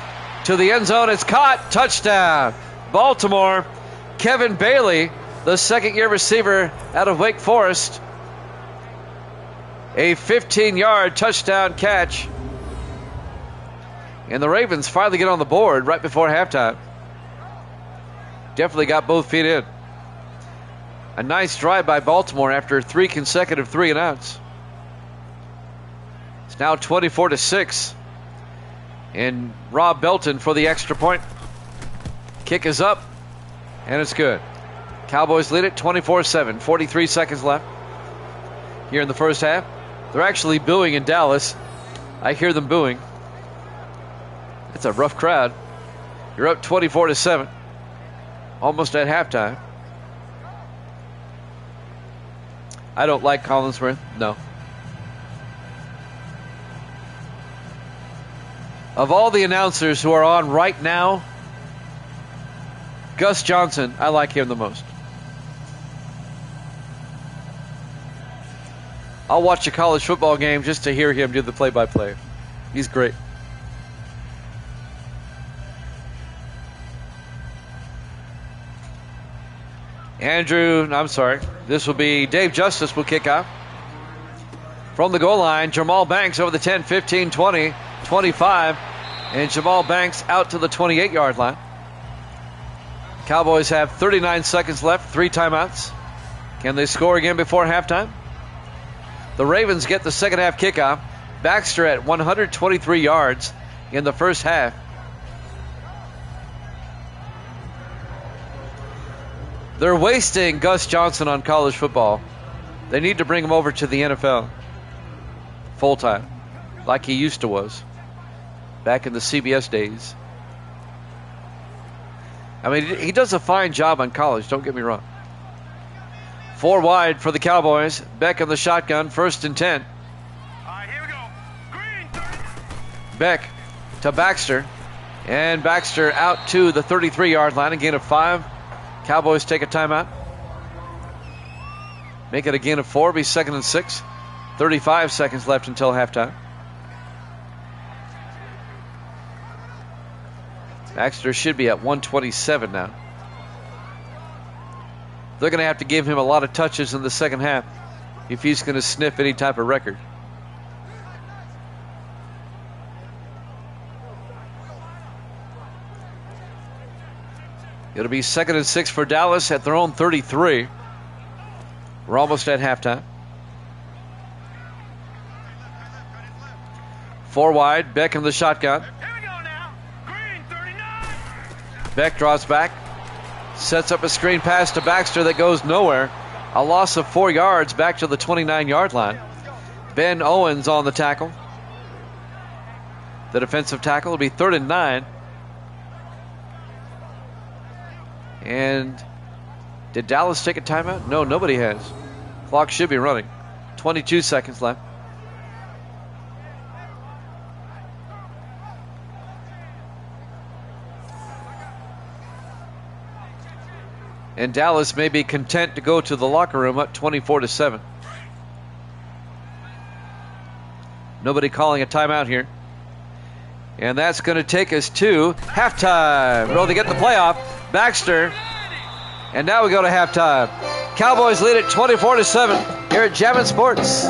to the end zone. It's caught. Touchdown. Baltimore. Kevin Bailey, the 2nd-year receiver out of Wake Forest. A 15-yard touchdown catch. And the Ravens finally get on the board right before halftime. Definitely got both feet in. A nice drive by Baltimore after 3 consecutive 3-and-outs. It's now 24-6. And Rob Belton for the extra point. Kick is up, and it's good. Cowboys lead it 24-7. 43 seconds left here in the first half. They're actually booing in Dallas. I hear them booing. It's a rough crowd. You're up 24-7. Almost at halftime. I don't like Collinsworth. No. Of all the announcers who are on right now, Gus Johnson, I like him the most. I'll watch a college football game just to hear him do the play-by-play. He's great. This will be Dave Justice will kick off. From the goal line, Jamal Banks over the 10, 15, 20, 25. And Jamal Banks out to the 28-yard line. Cowboys have 39 seconds left, 3 timeouts. Can they score again before halftime? The Ravens get the second half kickoff. Baxter at 123 yards in the first half. They're wasting Gus Johnson on college football. They need to bring him over to the NFL full-time, like he used to was back in the CBS days. I mean, he does a fine job on college, don't get me wrong. 4 wide for the Cowboys. Beck in the shotgun, 1st and 10. All right, here we go. Green. Beck to Baxter. And Baxter out to the 33-yard line. A gain of 5. Cowboys take a timeout. Make it a gain of 4, be 2nd and 6. 35 seconds left until halftime. Baxter should be at 127 now. They're going to have to give him a lot of touches in the second half if he's going to sniff any type of record. It'll be 2nd and 6 for Dallas at their own 33. We're almost at halftime. 4 wide, Beck in the shotgun. Here we go now. Green 39. Beck draws back, sets up a screen pass to Baxter that goes nowhere. A loss of 4 yards back to the 29-yard line. Ben Owens on the tackle. The defensive tackle will be 3rd and 9. And did Dallas take a timeout? No, nobody has. Clock should be running. 22 seconds left. And Dallas may be content to go to the locker room up 24-7. Nobody calling a timeout here. And that's going to take us to halftime. Well, they get the playoff. Baxter. And now we go to halftime. Cowboys lead it 24-7 here at Jammin' Sports.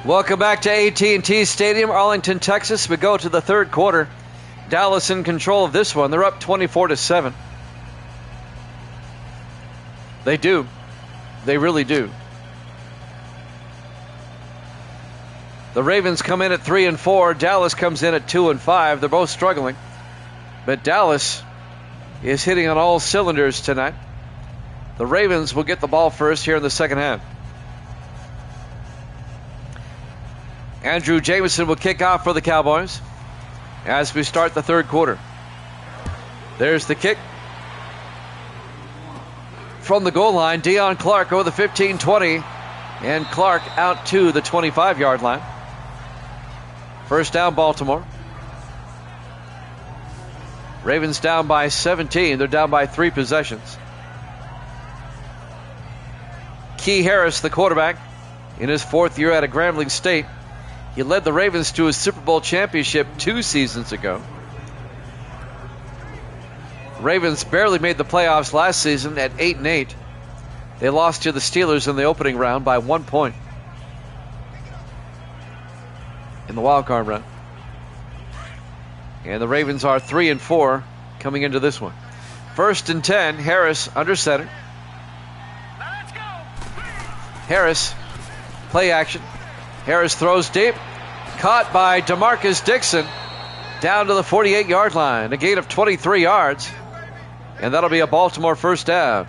Welcome back to AT&T Stadium, Arlington, Texas. We go to the third quarter. Dallas in control of this one. They're up 24-7. They do. They really do. The Ravens come in at 3 and 4. Dallas comes in at 2 and 5. They're both struggling. But Dallas is hitting on all cylinders tonight. The Ravens will get the ball first here in the second half. Andrew Jameson will kick off for the Cowboys as we start the third quarter. There's the kick. From the goal line, Deion Clark over the 15-20, and Clark out to the 25-yard line. First down, Baltimore. Ravens down by 17. They're down by 3 possessions. Key Harris, the quarterback, in his 4th year out of Grambling State. He led the Ravens to a Super Bowl championship 2 seasons ago. Ravens barely made the playoffs last season at 8-8. They lost to the Steelers in the opening round by 1 point in the wild card round. And the Ravens are 3 and 4 coming into this one. 1st and 10, Harris under center. Harris, play action. Harris throws deep. Caught by DeMarcus Dixon down to the 48-yard line. A gain of 23 yards. And that'll be a Baltimore first down.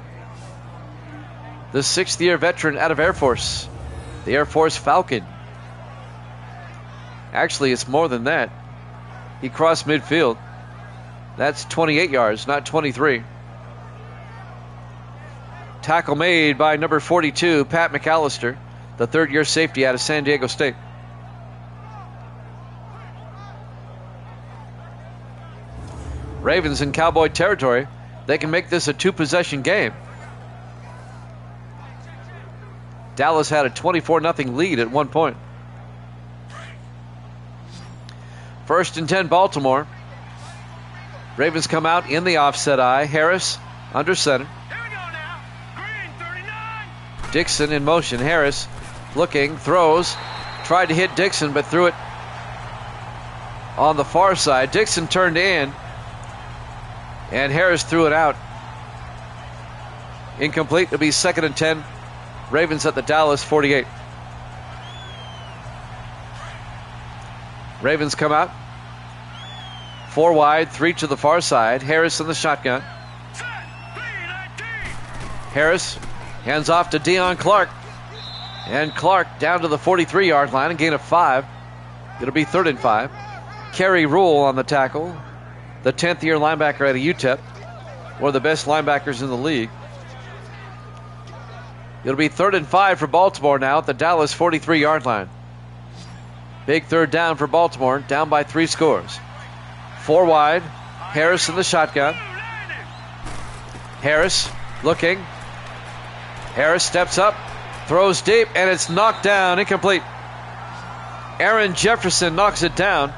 The 6th-year veteran out of Air Force. The Air Force Falcon. Actually, it's more than that. He crossed midfield. That's 28 yards, not 23. Tackle made by number 42, Pat McAllister, the 3rd-year safety out of San Diego State. Ravens in Cowboy territory. They can make this a 2-possession game. Dallas had a 24-0 lead at 1 point. 1st and 10, Baltimore. Ravens come out in the offset eye. Harris under center. Here we go now. Green 39. Dixon in motion. Harris looking, throws, tried to hit Dixon, but threw it on the far side. Dixon turned in, and Harris threw it out. Incomplete. It'll be 2nd and 10. Ravens at the Dallas 48. Ravens come out. 4 wide, 3 to the far side. Harris in the shotgun. Harris hands off to Deion Clark. And Clark down to the 43-yard line, a gain of 5. It'll be 3rd and 5. Kerry Rule on the tackle. The 10th-year linebacker out of UTEP. One of the best linebackers in the league. It'll be 3rd and 5 for Baltimore now at the Dallas 43-yard line. Big 3rd down for Baltimore, down by 3 scores. 4 wide. Harris in the shotgun. Harris looking. Harris steps up, throws deep, and it's knocked down, incomplete. Aaron Jefferson knocks it down.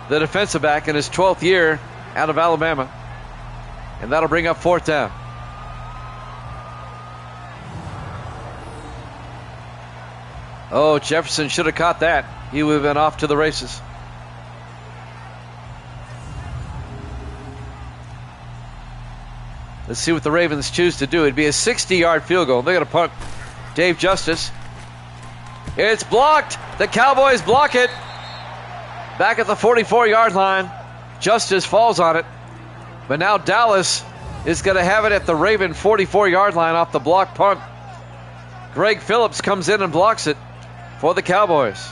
The defensive back in his 12th year out of Alabama. And that'll bring up 4th down. Oh, Jefferson should have caught that. He would have been off to the races. Let's see what the Ravens choose to do. It'd be a 60-yard field goal. They're going to punt. Dave Justice. It's blocked. The Cowboys block it. Back at the 44-yard line. Justice falls on it. But now Dallas is going to have it at the Raven 44-yard line off the block punt. Greg Phillips comes in and blocks it for the Cowboys.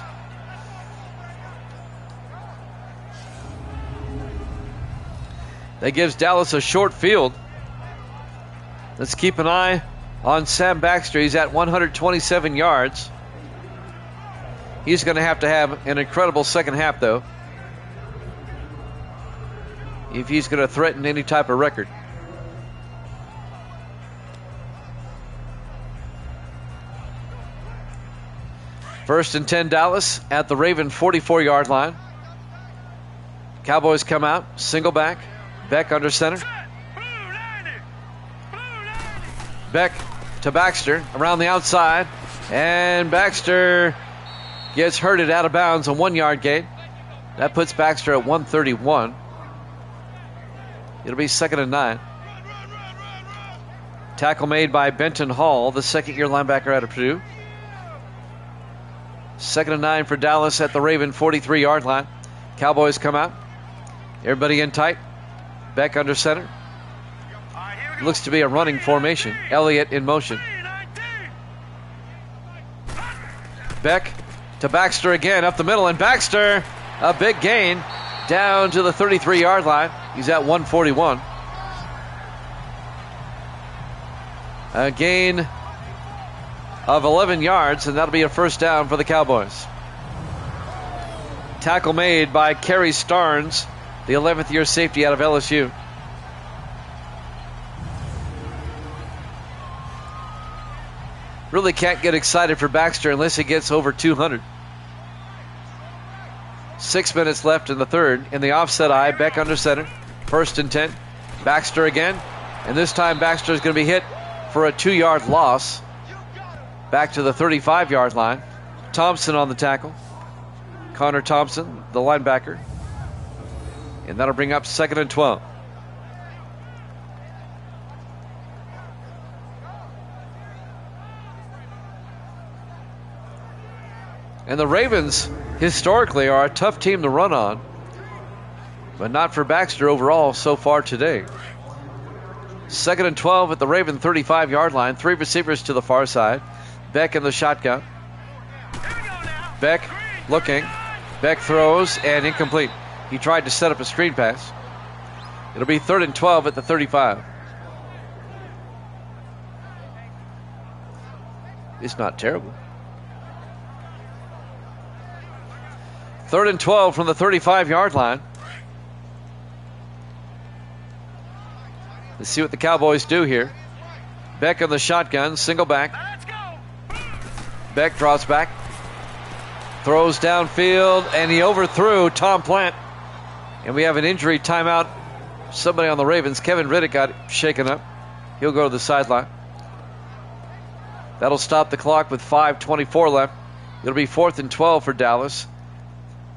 That gives Dallas a short field. Let's keep an eye on Sam Baxter. He's at 127 yards. He's going to have an incredible second half, though, if he's going to threaten any type of record. First and 10 Dallas at the Raven 44-yard line. Cowboys come out, single back. Beck under center. Beck to Baxter around the outside. And Baxter gets hurted out of bounds, a 1-yard gain. That puts Baxter at 131. It'll be 2nd and 9. Tackle made by Benton Hall, the 2nd-year linebacker out of Purdue. 2nd and 9 for Dallas at the Raven 43-yard line. Cowboys come out. Everybody in tight. Beck under center. Looks to be a running formation. Elliott in motion. Beck to Baxter again up the middle, and Baxter, a big gain down to the 33-yard line. He's at 141. A gain of 11 yards, and that'll be a first down for the Cowboys. Tackle made by Kerry Starnes, the 11th-year safety out of LSU. Really can't get excited for Baxter unless he gets over 200. 6 minutes left in the third. In the offset eye, Beck under center. 1st and 10. Baxter again. And this time Baxter is going to be hit for a 2-yard loss. Back to the 35-yard line. Thompson on the tackle. Connor Thompson, the linebacker. And that'll bring up 2nd and 12. And the Ravens, historically, are a tough team to run on. But not for Baxter overall so far today. 2nd and 12 at the Raven 35-yard line. 3 receivers to the far side. Beck in the shotgun. Beck looking. Beck throws and incomplete. He tried to set up a screen pass. It'll be 3rd and 12 at the 35. It's not terrible. 3rd and 12 from the 35-yard line. Let's see what the Cowboys do here. Beck on the shotgun, single back. Beck draws back. Throws downfield, and he overthrew Tom Plant. And we have an injury timeout. Somebody on the Ravens, Kevin Riddick, got shaken up. He'll go to the sideline. That'll stop the clock with 5:24 left. It'll be 4th and 12 for Dallas.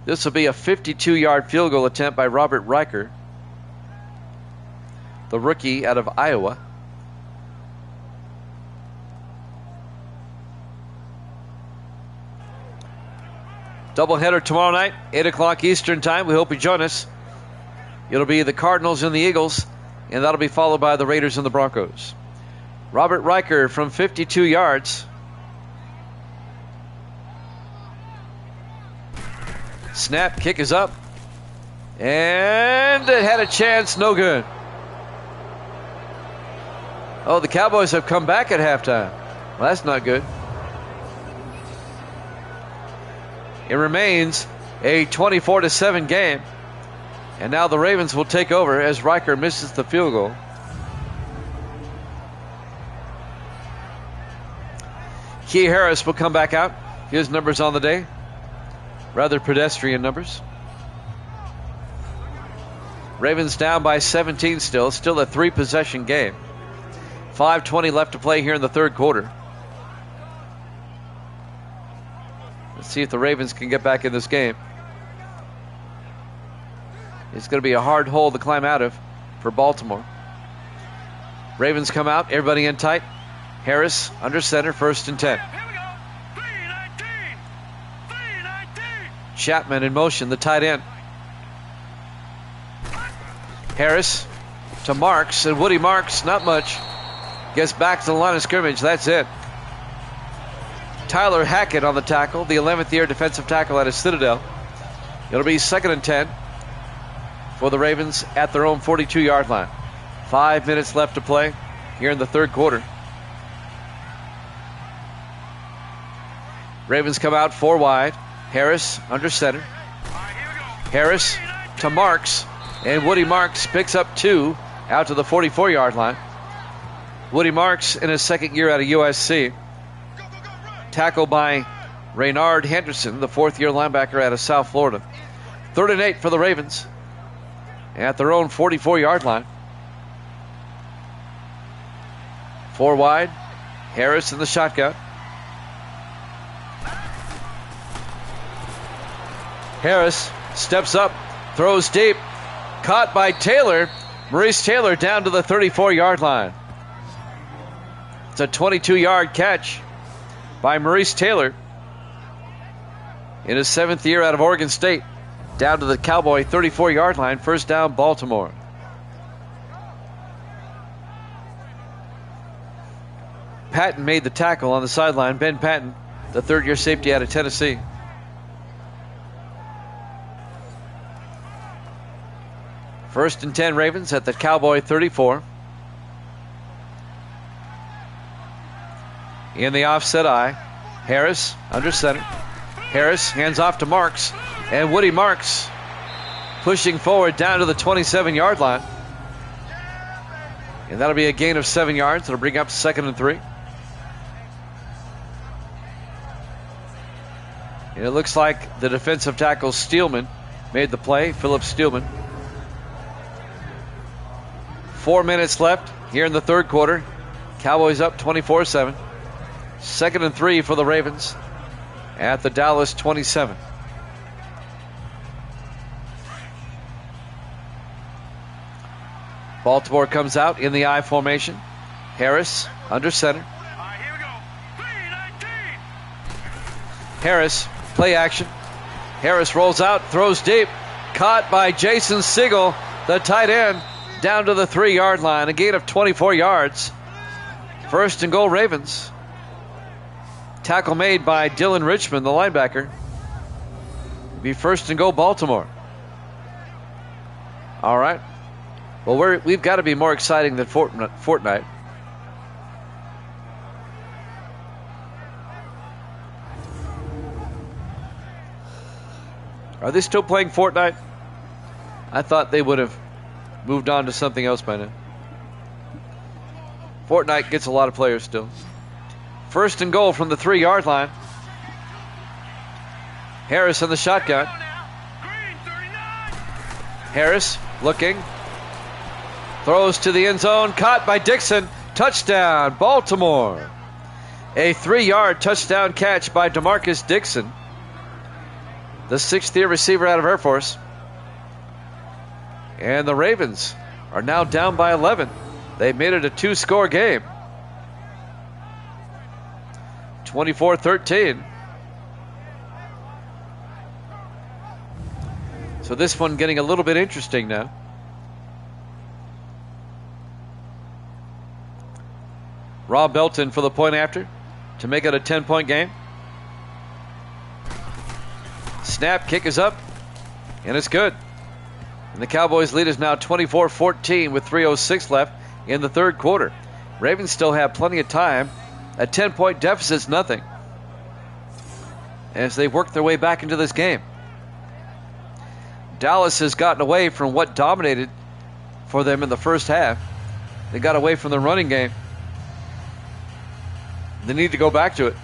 This will be a 52-yard field goal attempt by Robert Riker, the rookie out of Iowa. Doubleheader tomorrow night, 8 o'clock Eastern time. We hope you join us. It'll be the Cardinals and the Eagles, and that'll be followed by the Raiders and the Broncos. Robert Riker from 52 yards. Snap, kick is up. And it had a chance, no good. Oh, the Cowboys have come back at halftime. Well, that's not good. It remains a 24-7 game. And now the Ravens will take over as Riker misses the field goal. Key Harris will come back out. His numbers on the day, rather pedestrian numbers. Ravens down by 17 still a 3-possession game. 5:20 left to play here in the third quarter. Let's see if the Ravens can get back in this game. It's going to be a hard hole to climb out of for Baltimore. Ravens come out, everybody in tight. Harris under center, 1st and 10. Here we go. 319. 319. Chapman in motion, the tight end. Harris to Marks, and Woody Marks, not much. Gets back to the line of scrimmage, that's it. Tyler Hackett on the tackle, the 11th year defensive tackle out of Citadel. It'll be 2nd and 10 for the Ravens at their own 42-yard line. 5 minutes left to play here in the third quarter. Ravens come out 4 wide. Harris under center. Harris to Marks, and Woody Marks picks up 2 out to the 44-yard line. Woody Marks in his 2nd year out of USC. Tackled by Raynard Henderson, the 4th-year linebacker out of South Florida. 3rd and 8 for the Ravens at their own 44-yard line. 4 wide. Harris in the shotgun. Harris steps up, throws deep, caught by Taylor. Maurice Taylor down to the 34-yard line. It's a 22-yard catch by Maurice Taylor in his 7th year out of Oregon State. Down to the Cowboy 34-yard line, 1st down Baltimore. Patton made the tackle on the sideline. Ben Patton, the 3rd-year safety out of Tennessee. First and 10 Ravens at the Cowboy 34. In the offset eye, Harris under center. Harris hands off to Marks, and Woody Marks pushing forward down to the 27-yard line. And that'll be a gain of 7 yards. It'll bring up 2nd and 3. And it looks like the defensive tackle Steelman made the play, Philip Steelman. 4 minutes left here in the third quarter. Cowboys up 24-7. 2nd and 3 for the Ravens at the Dallas 27. Baltimore comes out in the I formation. Harris under center. All right, here we go. 319. Harris, play action. Harris rolls out, throws deep. Caught by Jason Siegel, the tight end, down to the 3-yard line. A gain of 24 yards. 1st and goal Ravens. Tackle made by Dylan Richmond, the linebacker. It'll be 1st and goal Baltimore. All right. Well, we've got to be more exciting than Fortnite. Are they still playing Fortnite? I thought they would have moved on to something else by now. Fortnite gets a lot of players still. 1st and goal from the 3-yard line. Harris in the shotgun. Harris looking. Throws to the end zone. Caught by Dixon. Touchdown, Baltimore. A 3-yard touchdown catch by DeMarcus Dixon, the 6th-year receiver out of Air Force. And the Ravens are now down by 11. They made it a 2-score game. 24-13. So this one getting a little bit interesting now. Rob Belton for the point after to make it a 10-point game. Snap, kick is up, and it's good. And the Cowboys lead is now 24-14 with 3:06 left in the third quarter. Ravens still have plenty of time. A 10-point deficit's nothing as they work their way back into this game. Dallas has gotten away from what dominated for them in the first half. They got away from the running game. They need to go back to it.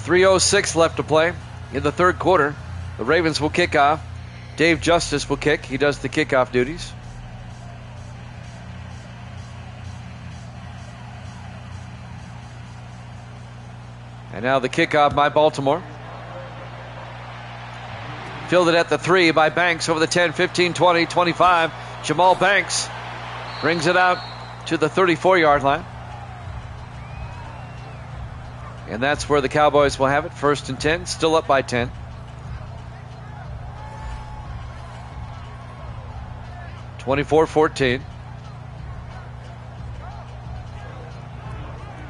3:06 left to play in the third quarter. The Ravens will kick off. Dave Justice will kick. He does the kickoff duties. And now the kickoff by Baltimore. Fielded at the 3 by Banks over the 10, 15, 20, 25. Jamal Banks brings it out to the 34-yard line. And that's where the Cowboys will have it. 1st and 10, still up by 10. (24-14).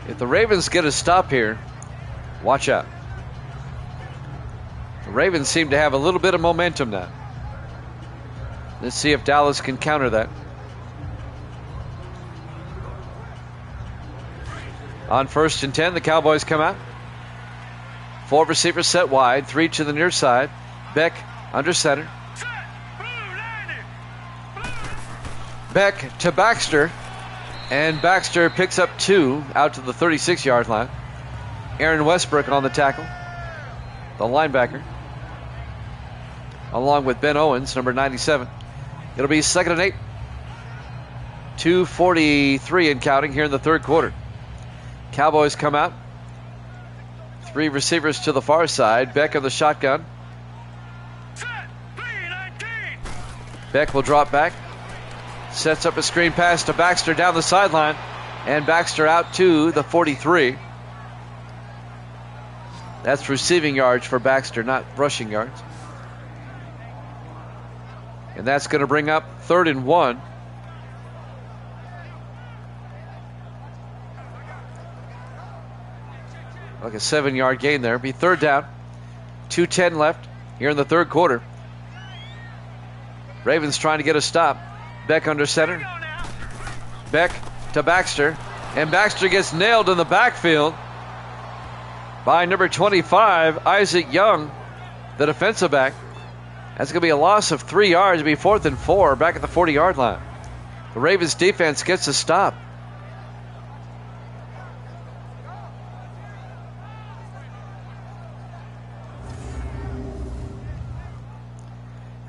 If the Ravens get a stop here, watch out. The Ravens seem to have a little bit of momentum now. Let's see if Dallas can counter that. On 1st and 10, the Cowboys come out. 4 receivers set wide, 3 to the near side. Beck under center. Beck to Baxter. And Baxter picks up 2 out to the 36-yard line. Aaron Westbrook on the tackle, the linebacker, along with Ben Owens, number 97. It'll be 2nd and 8. 2:43 and counting here in the third quarter. Cowboys come out. 3 receivers to the far side. Beck on the shotgun. Beck will drop back. Sets up a screen pass to Baxter down the sideline. And Baxter out to the 43. That's receiving yards for Baxter, not rushing yards. And that's going to bring up 3rd and 1. Like a 7-yard gain there. Be 3rd down. 2:10 left here in the third quarter. Ravens trying to get a stop. Beck under center. Beck to Baxter. And Baxter gets nailed in the backfield by number 25, Isaac Young, the defensive back. That's going to be a loss of 3 yards. It'll be 4th and 4 back at the 40-yard line. The Ravens defense gets a stop.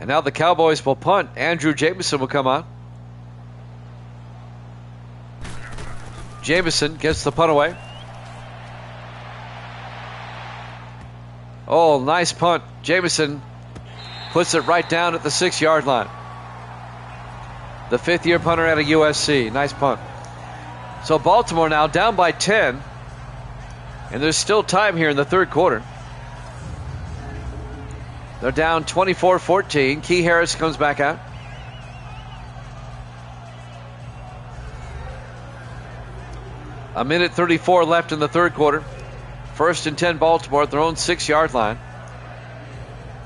And now the Cowboys will punt. Andrew Jameson will come on. Jameson gets the punt away. Oh, nice punt. Jameson puts it right down at the 6-yard line. The 5th-year punter out of USC. Nice punt. So Baltimore now down by 10. And there's still time here in the third quarter. They're down 24-14. Key Harris comes back out. A minute 34 left in the third quarter. 1st and 10 Baltimore at their own 6-yard line.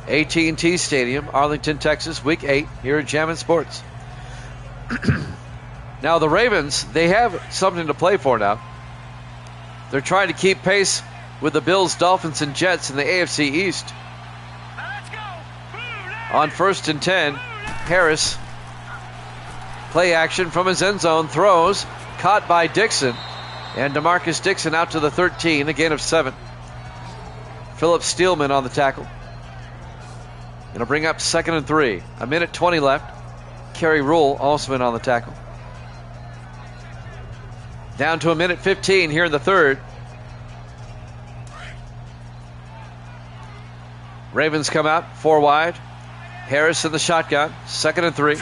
AT&T Stadium, Arlington, Texas, Week 8 here at Jammin' Sports. Now the Ravens, they have something to play for now. They're trying to keep pace with the Bills, Dolphins, and Jets in the AFC East. On 1st and 10, Harris, play action from his end zone, throws, caught by Dixon. And DeMarcus Dixon out to the 13, a gain of 7. Philip Steelman on the tackle. It'll bring up 2nd and 3. A minute 20 left. Kerry Rule also in on the tackle. Down to a minute 15 here in the third. Ravens come out, 4 wide. Harris in the shotgun, 2nd and 3.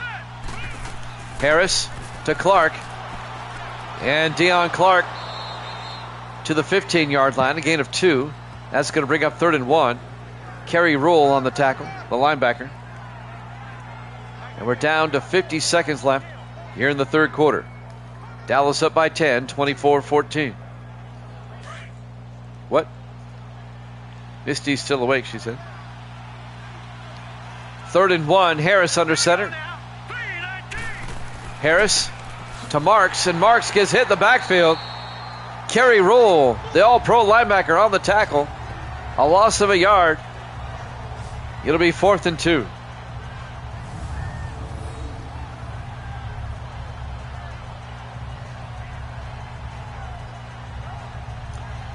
Harris to Clark. And Deion Clark to the 15-yard line, a gain of 2. That's going to bring up 3rd and 1. Kerry Rule on the tackle, the linebacker. And we're down to 50 seconds left here in the third quarter. Dallas up by 10, 24-14. What? Misty's still awake, she said. 3rd and 1, Harris under center. Harris to Marks, and Marks gets hit in the backfield. Kerry Rule, the all-pro linebacker, on the tackle. A loss of a yard. It'll be 4th and 2.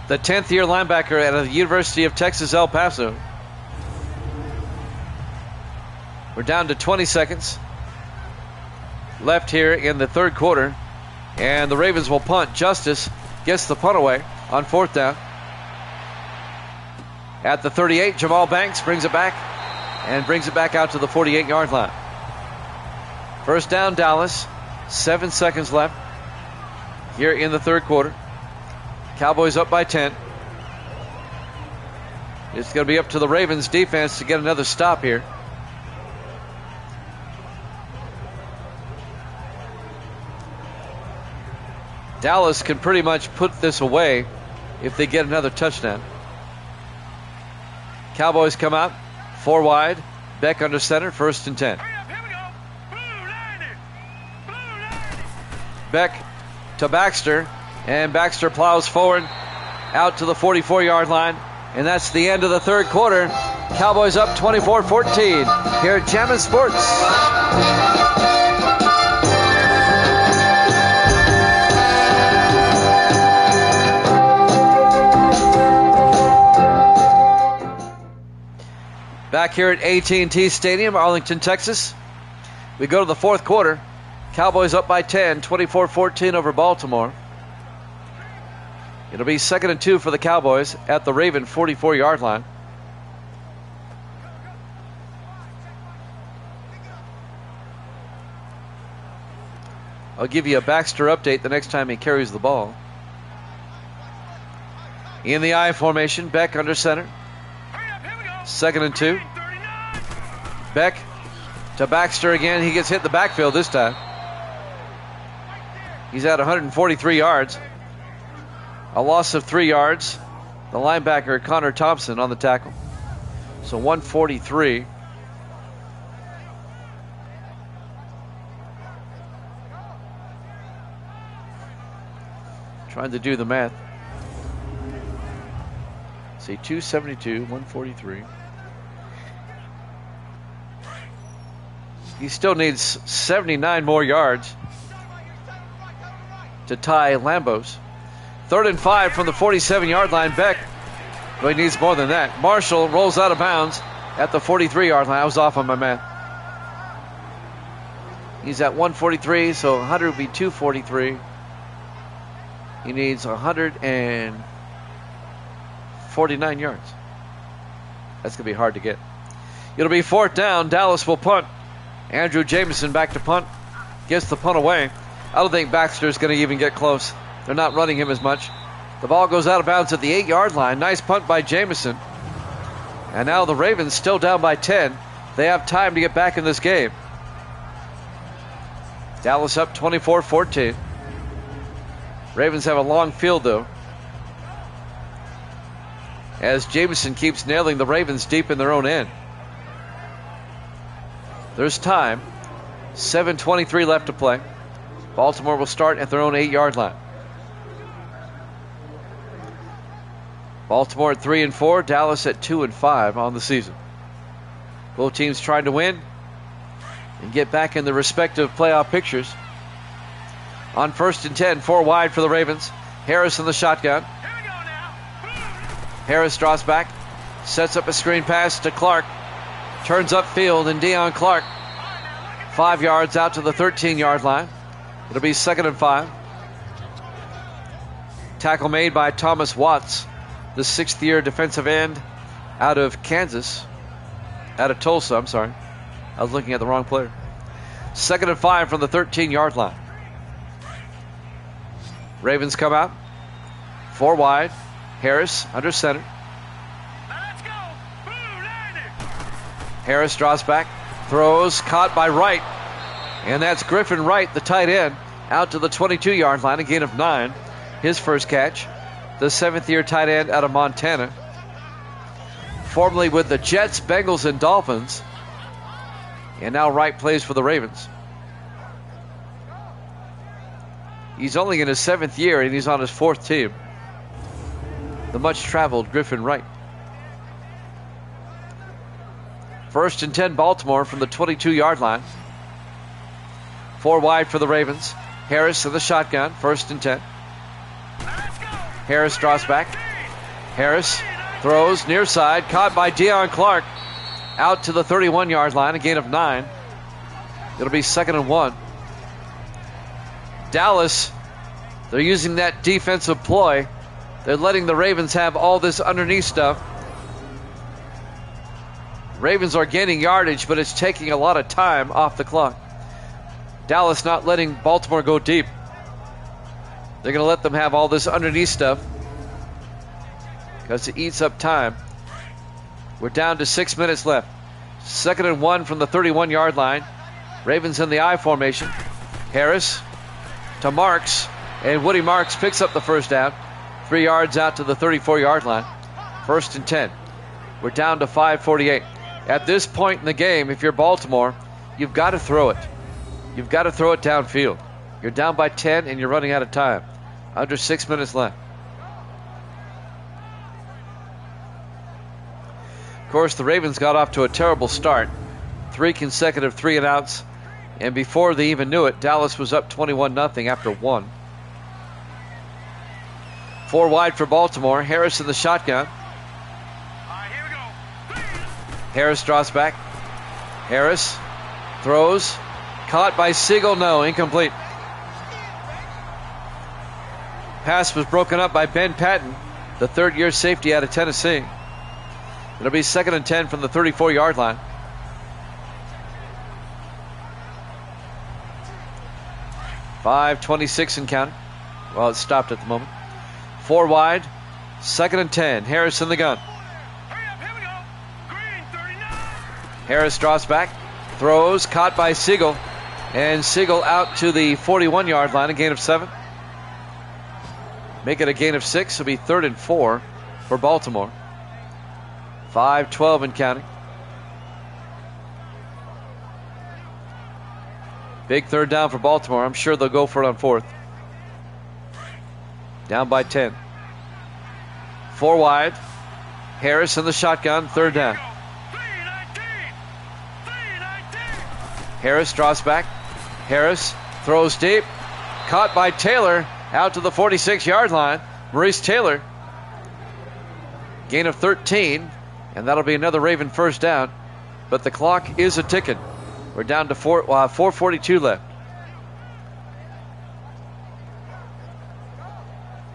The 10th-year linebacker at the University of Texas, El Paso. We're down to 20 seconds left here in the third quarter. And the Ravens will punt. Justice gets the punt away on 4th down. At the 38, Jamal Banks brings it back and brings it back out to the 48-yard line. First down, Dallas. 7 seconds left here in the third quarter. Cowboys up by 10. It's going to be up to the Ravens defense to get another stop here. Dallas can pretty much put this away if they get another touchdown. Cowboys come out, 4 wide. Beck under center, 1st and 10. Beck to Baxter, and Baxter plows forward out to the 44-yard line, and that's the end of the third quarter. Cowboys up 24-14 here at Jammin' Sports. Back here at AT&T Stadium, Arlington, Texas. We go to the fourth quarter. Cowboys up by 10, 24-14 over Baltimore. It'll be 2nd and 2 for the Cowboys at the Raven 44-yard line. I'll give you a Baxter update the next time he carries the ball. In the I formation, Beck under center. 2nd and 2. Beck to Baxter again. He gets hit in the backfield this time. He's at 143 yards. A loss of 3 yards. The linebacker, Connor Thompson, on the tackle. So 143. Trying to do the math. See, 272, 143. He still needs 79 more yards to tie Lambeau's. 3rd and 5 from the 47-yard line. Beck, well, he needs more than that. Marshall rolls out of bounds at the 43-yard line. I was off on my math. He's at 143, so 100 would be 243. He needs 149 yards. That's going to be hard to get. It'll be 4th down. Dallas will punt. Andrew Jamison back to punt. Gets the punt away. I don't think Baxter's going to even get close. They're not running him as much. The ball goes out of bounds at the 8-yard line. Nice punt by Jamison. And now the Ravens still down by 10. They have time to get back in this game. Dallas up 24-14. Ravens have a long field, though, as Jamison keeps nailing the Ravens deep in their own end. There's time. 7:23 left to play. Baltimore will start at their own 8-yard line. Baltimore at 3 and 4, Dallas at 2 and 5 on the season. Both teams trying to win and get back in their respective playoff pictures. On 1st and 10, 4 wide for the Ravens. Harris in the shotgun. Harris draws back, sets up a screen pass to Clark. Turns upfield, and Deion Clark 5 yards out to the 13-yard line. It'll be 2nd and 5. Tackle made by Thomas Watts, the 6th-year defensive end out of Kansas. Out of Tulsa, I'm sorry. I was looking at the wrong player. 2nd and 5 from the 13-yard line. Ravens come out. 4 wide. Harris under center. Harris draws back, throws, caught by Wright. And that's Griffin Wright, the tight end, out to the 22-yard line, a gain of 9. His first catch. The 7th-year tight end out of Montana. Formerly with the Jets, Bengals, and Dolphins. And now Wright plays for the Ravens. He's only in his 7th year, and he's on his 4th team. The much-traveled Griffin Wright. 1st and 10, Baltimore from the 22-yard line. 4 wide for the Ravens. Harris in the shotgun, 1st and 10. Harris draws back. Harris throws near side, caught by Deion Clark. Out to the 31-yard line, a gain of 9. It'll be 2nd and 1. Dallas, they're using that defensive ploy. They're letting the Ravens have all this underneath stuff. Ravens are gaining yardage, but it's taking a lot of time off the clock. Dallas not letting Baltimore go deep. They're going to let them have all this underneath stuff because it eats up time. We're down to 6 minutes left. 2nd and 1 from the 31-yard line. Ravens in the I formation. Harris to Marks, and Woody Marks picks up the first down. 3 yards out to the 34-yard line. 1st and 10. We're down to 5:48. At this point in the game, if you're Baltimore, you've got to throw it. You've got to throw it downfield. You're down by 10 and you're running out of time. Under 6 minutes left. Of course, the Ravens got off to a terrible start. 3 consecutive 3-and-outs. And before they even knew it, Dallas was up 21-0 after 1. 4 wide for Baltimore. Harris in the shotgun. Here we go. Harris draws back. Harris throws. Caught by Siegel. No, incomplete. Pass was broken up by Ben Patton, the 3rd-year safety out of Tennessee. It'll be 2nd and 10 from the 34-yard line. .5:26 and counting. Well, it stopped at the moment. 4 wide. 2nd and 10. Harris in the gun. Hurry up, here we go. Green 39. Harris draws back. Throws. Caught by Siegel. And Siegel out to the 41-yard line. A gain of 7. Make it a gain of 6. It'll be 3rd and 4 for Baltimore. 5:12 and counting. Big 3rd down for Baltimore. I'm sure they'll go for it on 4th. Down by 10. 4 wide. Harris in the shotgun. 3rd down. 319. 319. Harris draws back. Harris throws deep. Caught by Taylor. Out to the 46-yard line. Maurice Taylor. Gain of 13. And that'll be another Raven first down. But the clock is a-ticking. We're down to 4:42 left.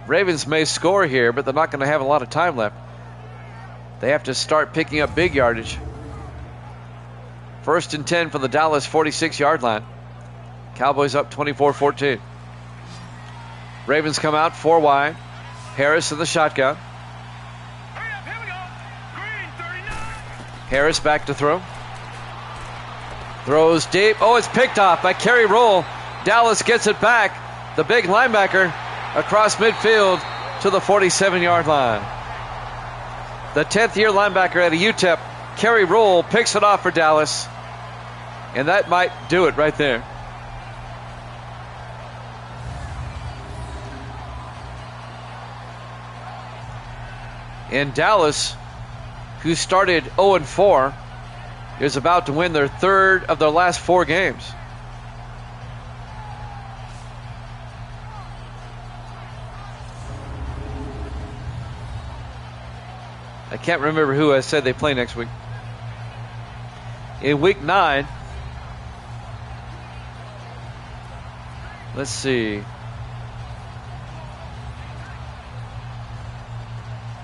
Ravens may score here, but they're not going to have a lot of time left. They have to start picking up big yardage. 1st and 10 from the Dallas 46-yard line. Cowboys up 24-14. Ravens come out 4 wide. Harris in the shotgun. Hurry up, here we go. Green 39. Harris back to throw. Throws deep. Oh, it's picked off by Kerry Roll. Dallas gets it back. The big linebacker across midfield to the 47-yard line. The 10th-year linebacker out of UTEP, Kerry Roll, picks it off for Dallas. And that might do it right there. And Dallas, who started 0-4, is about to win their 3rd of their last 4 games. I can't remember who I said they play next week. In week 9, let's see.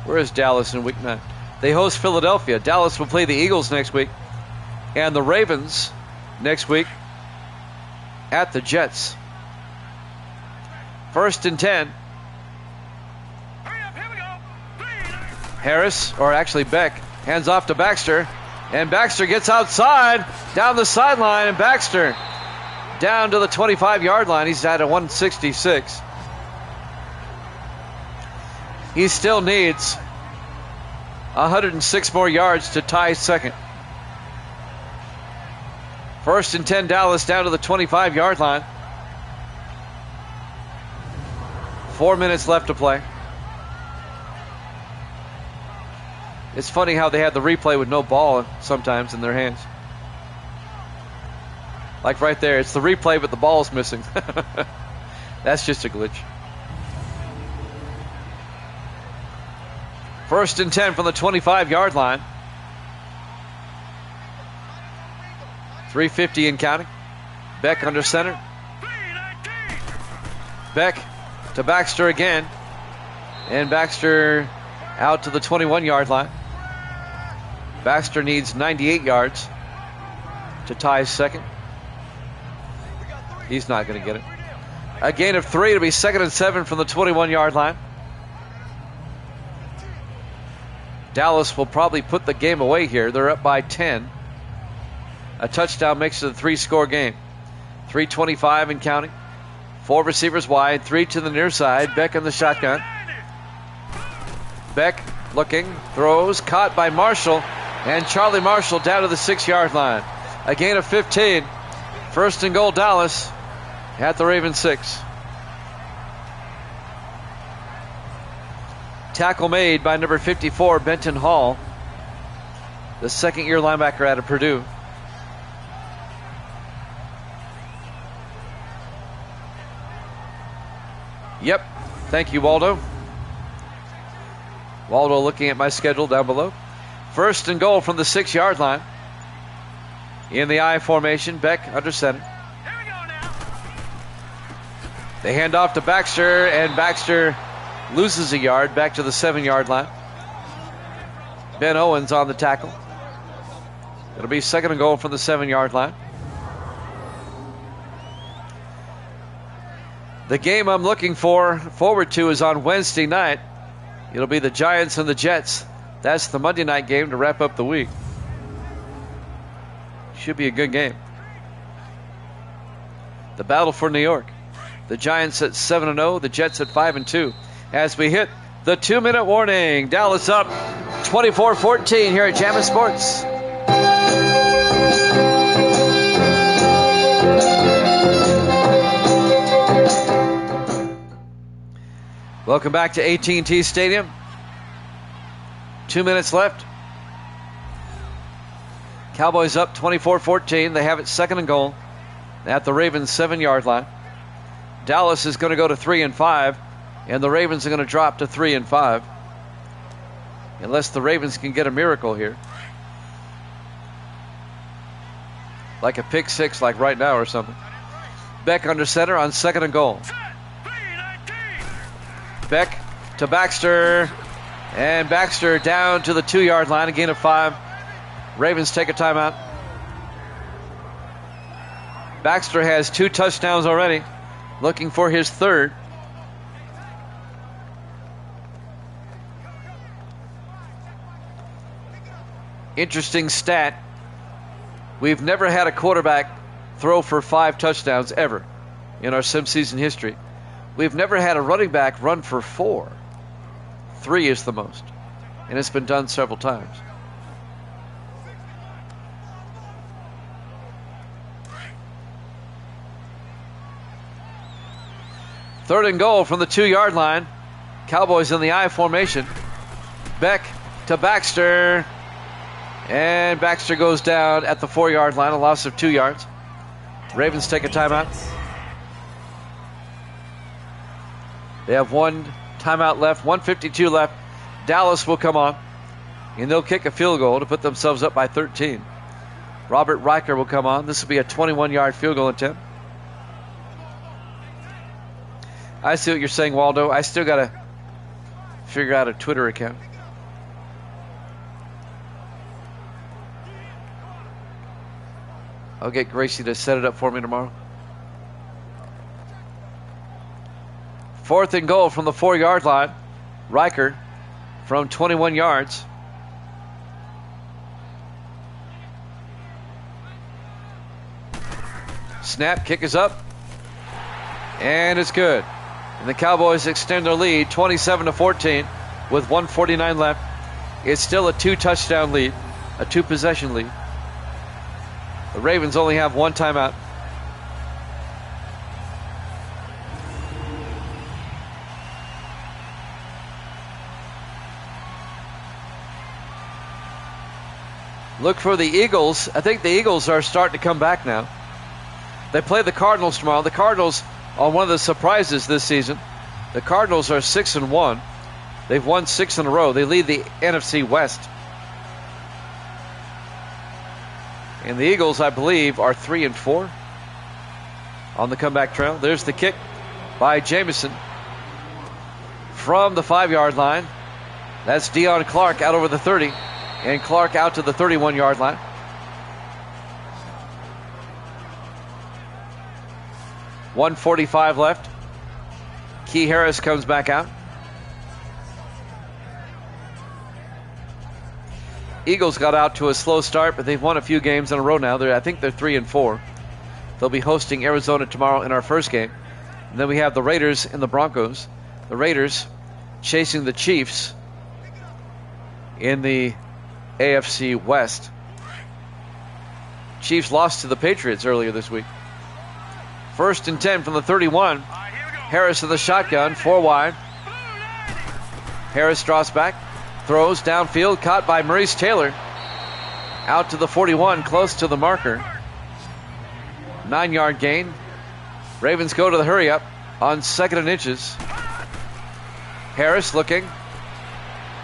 Where is Dallas in week 9? They host Philadelphia. Dallas will play the Eagles next week. And the Ravens next week at the Jets. 1st and 10. Hurry up, here we go. 319. Harris, or actually Beck, hands off to Baxter. And Baxter gets outside, down the sideline, and Baxter down to the 25-yard line. He's at a 166. He still needs 106 more yards to tie second. 1st and 10 Dallas down to the 25-yard line. 4 minutes left to play. It's funny how they have the replay with no ball sometimes in their hands. Like right there, it's the replay but the ball's missing. That's just a glitch. 1st and 10 from the 25-yard line. 3:50 and counting. Beck under center. Beck to Baxter again. And Baxter out to the 21-yard line. Baxter needs 98 yards to tie second. He's not going to get it. A gain of 3 to be 2nd and 7 from the 21-yard line. Dallas will probably put the game away here. They're up by 10. A touchdown makes it a 3-score game. 3:25 and counting. 4 receivers wide, 3 to the near side. Beck in the shotgun. Beck looking, throws, caught by Marshall. And Charlie Marshall down to the 6-yard line. A gain of 15. 1st and goal Dallas at the Ravens 6. Tackle made by number 54, Benton Hall, the 2nd-year linebacker out of Purdue. Yep. Thank you, Waldo. Waldo looking at my schedule down below. 1st and goal from the 6-yard line. In the I formation, Beck under center. They hand off to Baxter, and Baxter loses a yard back to the 7-yard line. Ben Owens on the tackle. It'll be 2nd and goal from the 7-yard line. The game I'm looking forward to is on Wednesday night. It'll be the Giants and the Jets. That's the Monday night game to wrap up the week. Should be a good game. The battle for New York. The Giants at 7-0, the Jets at 5-2. As we hit the 2-minute warning, Dallas up 24-14 here at Jammin' Sports. Welcome back to AT&T Stadium. 2 minutes left. Cowboys up 24-14. They have it 2nd and goal at the Ravens 7-yard line. Dallas is going to go to 3-5, and the Ravens are going to drop to 3-5. Unless the Ravens can get a miracle here. Like a pick six like right now or something. Beck under center on 2nd and goal. Beck to Baxter. And Baxter down to the 2-yard line, a gain of 5. Ravens take a timeout. Baxter has 2 touchdowns already, looking for his 3rd. Interesting stat. We've never had a quarterback throw for 5 touchdowns ever in our sim season history. We've never had a running back run for 4. 3 is the most, and it's been done several times. Third and goal from the 2-yard line. Cowboys in the I formation. Beck to Baxter. And Baxter goes down at the 4-yard line, a loss of 2 yards. Ravens take a timeout. They have 1 timeout left, 1:52 left. Dallas will come on, and they'll kick a field goal to put themselves up by 13. Robert Riker will come on. This will be a 21-yard field goal attempt. I see what you're saying, Waldo. I still got to figure out a Twitter account. I'll get Gracie to set it up for me tomorrow. 4th and goal from the 4-yard line. Riker from 21 yards. Snap, kick is up, and it's good. And the Cowboys extend their lead 27-14 with 1:49 left. It's still a 2-touchdown lead, a 2-possession lead. The Ravens only have one timeout. Look for the Eagles. I think the Eagles are starting to come back now. They play the Cardinals tomorrow. The Cardinals are one of the surprises this season. The Cardinals are 6-1. They've won 6 in a row. They lead the NFC West. And the Eagles, I believe, are 3-4 on the comeback trail. There's the kick by Jamison from the 5-yard line. That's Deion Clark out over the 30. And Clark out to the 31-yard line. $1:45 left. Key Harris comes back out. Eagles got out to a slow start, but they've won a few games in a row now. I think they're 3-4. They'll be hosting Arizona tomorrow in our first game. And then we have the Raiders and the Broncos. The Raiders chasing the Chiefs in the AFC West. Chiefs lost to the Patriots earlier this week. 1st and 10 from the 31. Harris in the shotgun, 4 wide. Harris draws back, throws downfield, caught by Maurice Taylor. Out to the 41, close to the marker. 9-yard gain. Ravens go to the hurry up on 2nd and inches. Harris looking.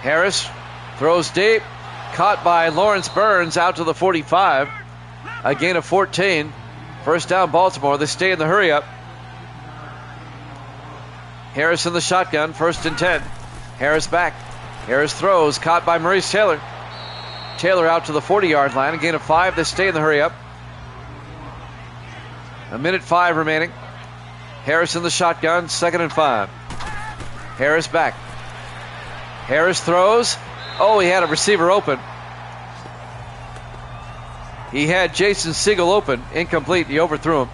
Harris throws deep, caught by Lawrence Burns out to the 45. A gain of 14. First down, Baltimore. They stay in the hurry up. Harris in the shotgun, 1st and 10. Harris back. Harris throws, caught by Maurice Taylor. Taylor out to the 40-yard line. A gain of 5. They stay in the hurry up. 1:05 remaining. Harris in the shotgun, 2nd and 5. Harris back. Harris throws. Oh, he had a receiver open. He had Jason Siegel open. Incomplete. He overthrew him.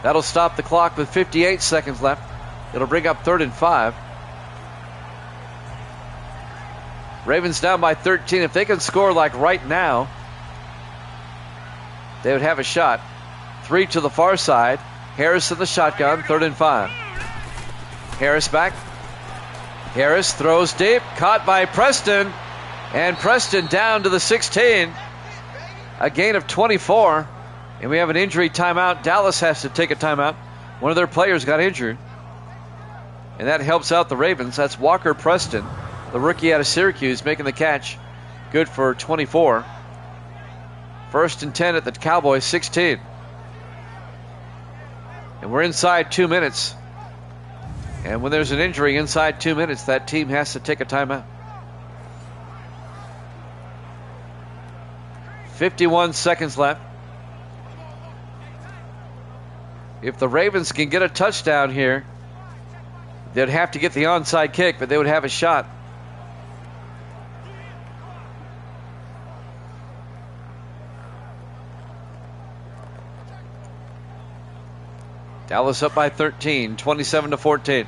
That'll stop the clock with 58 seconds left. It'll bring up 3rd and 5. Ravens down by 13. If they can score like right now, they would have a shot. 3 to the far side. Harris in the shotgun, 3rd and 5. Harris back. Harris throws deep, caught by Preston, and Preston down to the 16. A gain of 24, and we have an injury timeout. Dallas has to take a timeout. One of their players got injured, and that helps out the Ravens. That's Walker Preston, the rookie out of Syracuse, making the catch. Good for 24. 1st and 10 at the Cowboys 16. And we're inside 2 minutes. And when there's an injury inside 2 minutes, that team has to take a timeout. 51 seconds left. If the Ravens can get a touchdown here, they'd have to get the onside kick, but they would have a shot. Dallas up by 13, 27-14.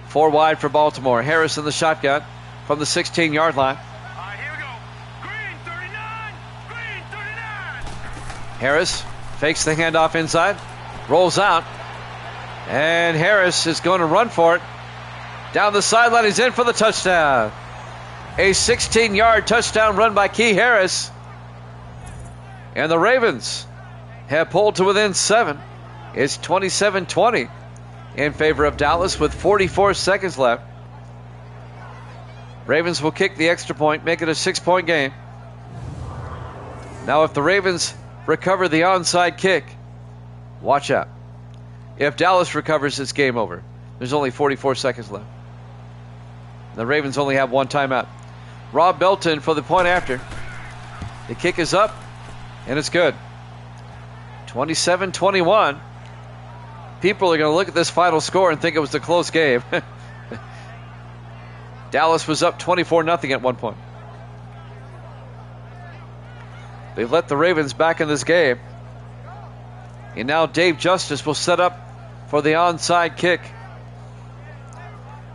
4 wide for Baltimore. Harris in the shotgun from the 16-yard line. Here we go. Green 39. Green 39. Harris fakes the handoff inside, rolls out, and Harris is going to run for it. Down the sideline, he's in for the touchdown. A 16-yard touchdown run by Key Harris. And the Ravens have pulled to within 7. It's 27-20 in favor of Dallas with 44 seconds left. Ravens will kick the extra point, make it a 6-point game. Now if the Ravens recover the onside kick, watch out. If Dallas recovers, it's game over. There's only 44 seconds left. The Ravens only have one timeout. Rob Belton for the point after. The kick is up, and it's good. 27-21. People are going to look at this final score and think it was a close game. Dallas was up 24-0 at one point. They've let the Ravens back in this game. And now Dave Justice will set up for the onside kick.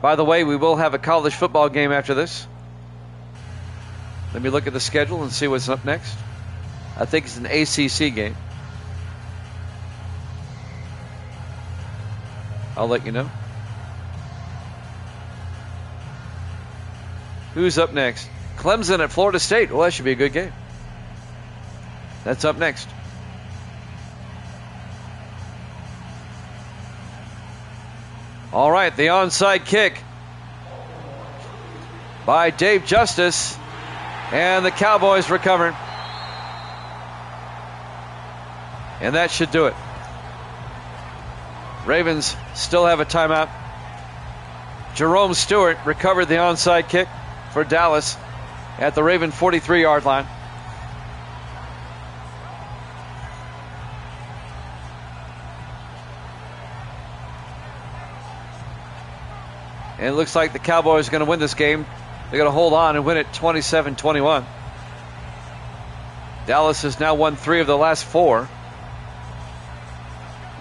By the way, we will have a college football game after this. Let me look at the schedule and see what's up next. I think it's an ACC game. I'll let you know. Who's up next? Clemson at Florida State. Well, that should be a good game. That's up next. All right, the onside kick by Dave Justice, and the Cowboys recover. And that should do it. Ravens still have a timeout. Jerome Stewart recovered the onside kick for Dallas at the Raven 43-yard line. And it looks like the Cowboys are going to win this game. They're going to hold on and win it 27-21. Dallas has now won 3 of the last 4.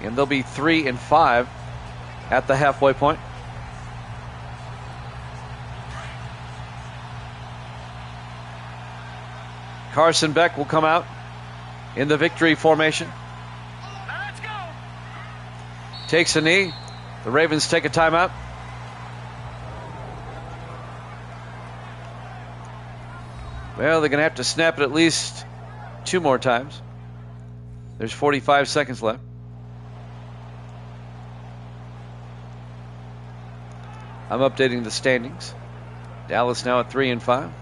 And they'll be 3-5 at the halfway point. Carson Beck will come out in the victory formation. Let's go. Takes a knee. The Ravens take a timeout. Well, they're going to have to snap it at least 2 more times. There's 45 seconds left. I'm updating the standings. Dallas now at 3-5.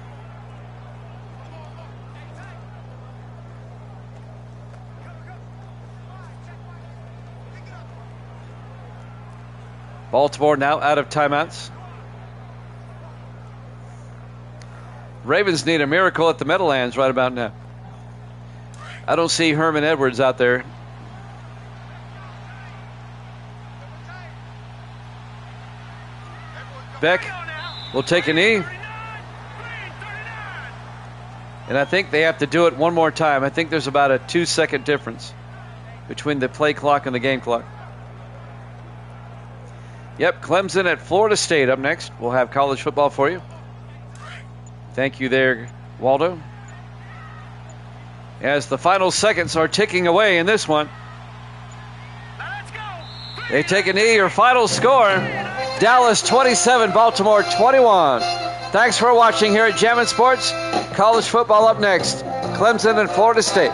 Baltimore now out of timeouts. Ravens need a miracle at the Meadowlands right about now. I don't see Herman Edwards out there. Beck will take a knee. And I think they have to do it one more time. I think there's about a 2-second difference between the play clock and the game clock. Yep, Clemson at Florida State up next. We'll have college football for you. Thank you there, Waldo. As the final seconds are ticking away in this one. They take a knee. Your final score, Dallas 27, Baltimore 21. Thanks for watching here at Jammin' Sports. College football up next. Clemson and Florida State.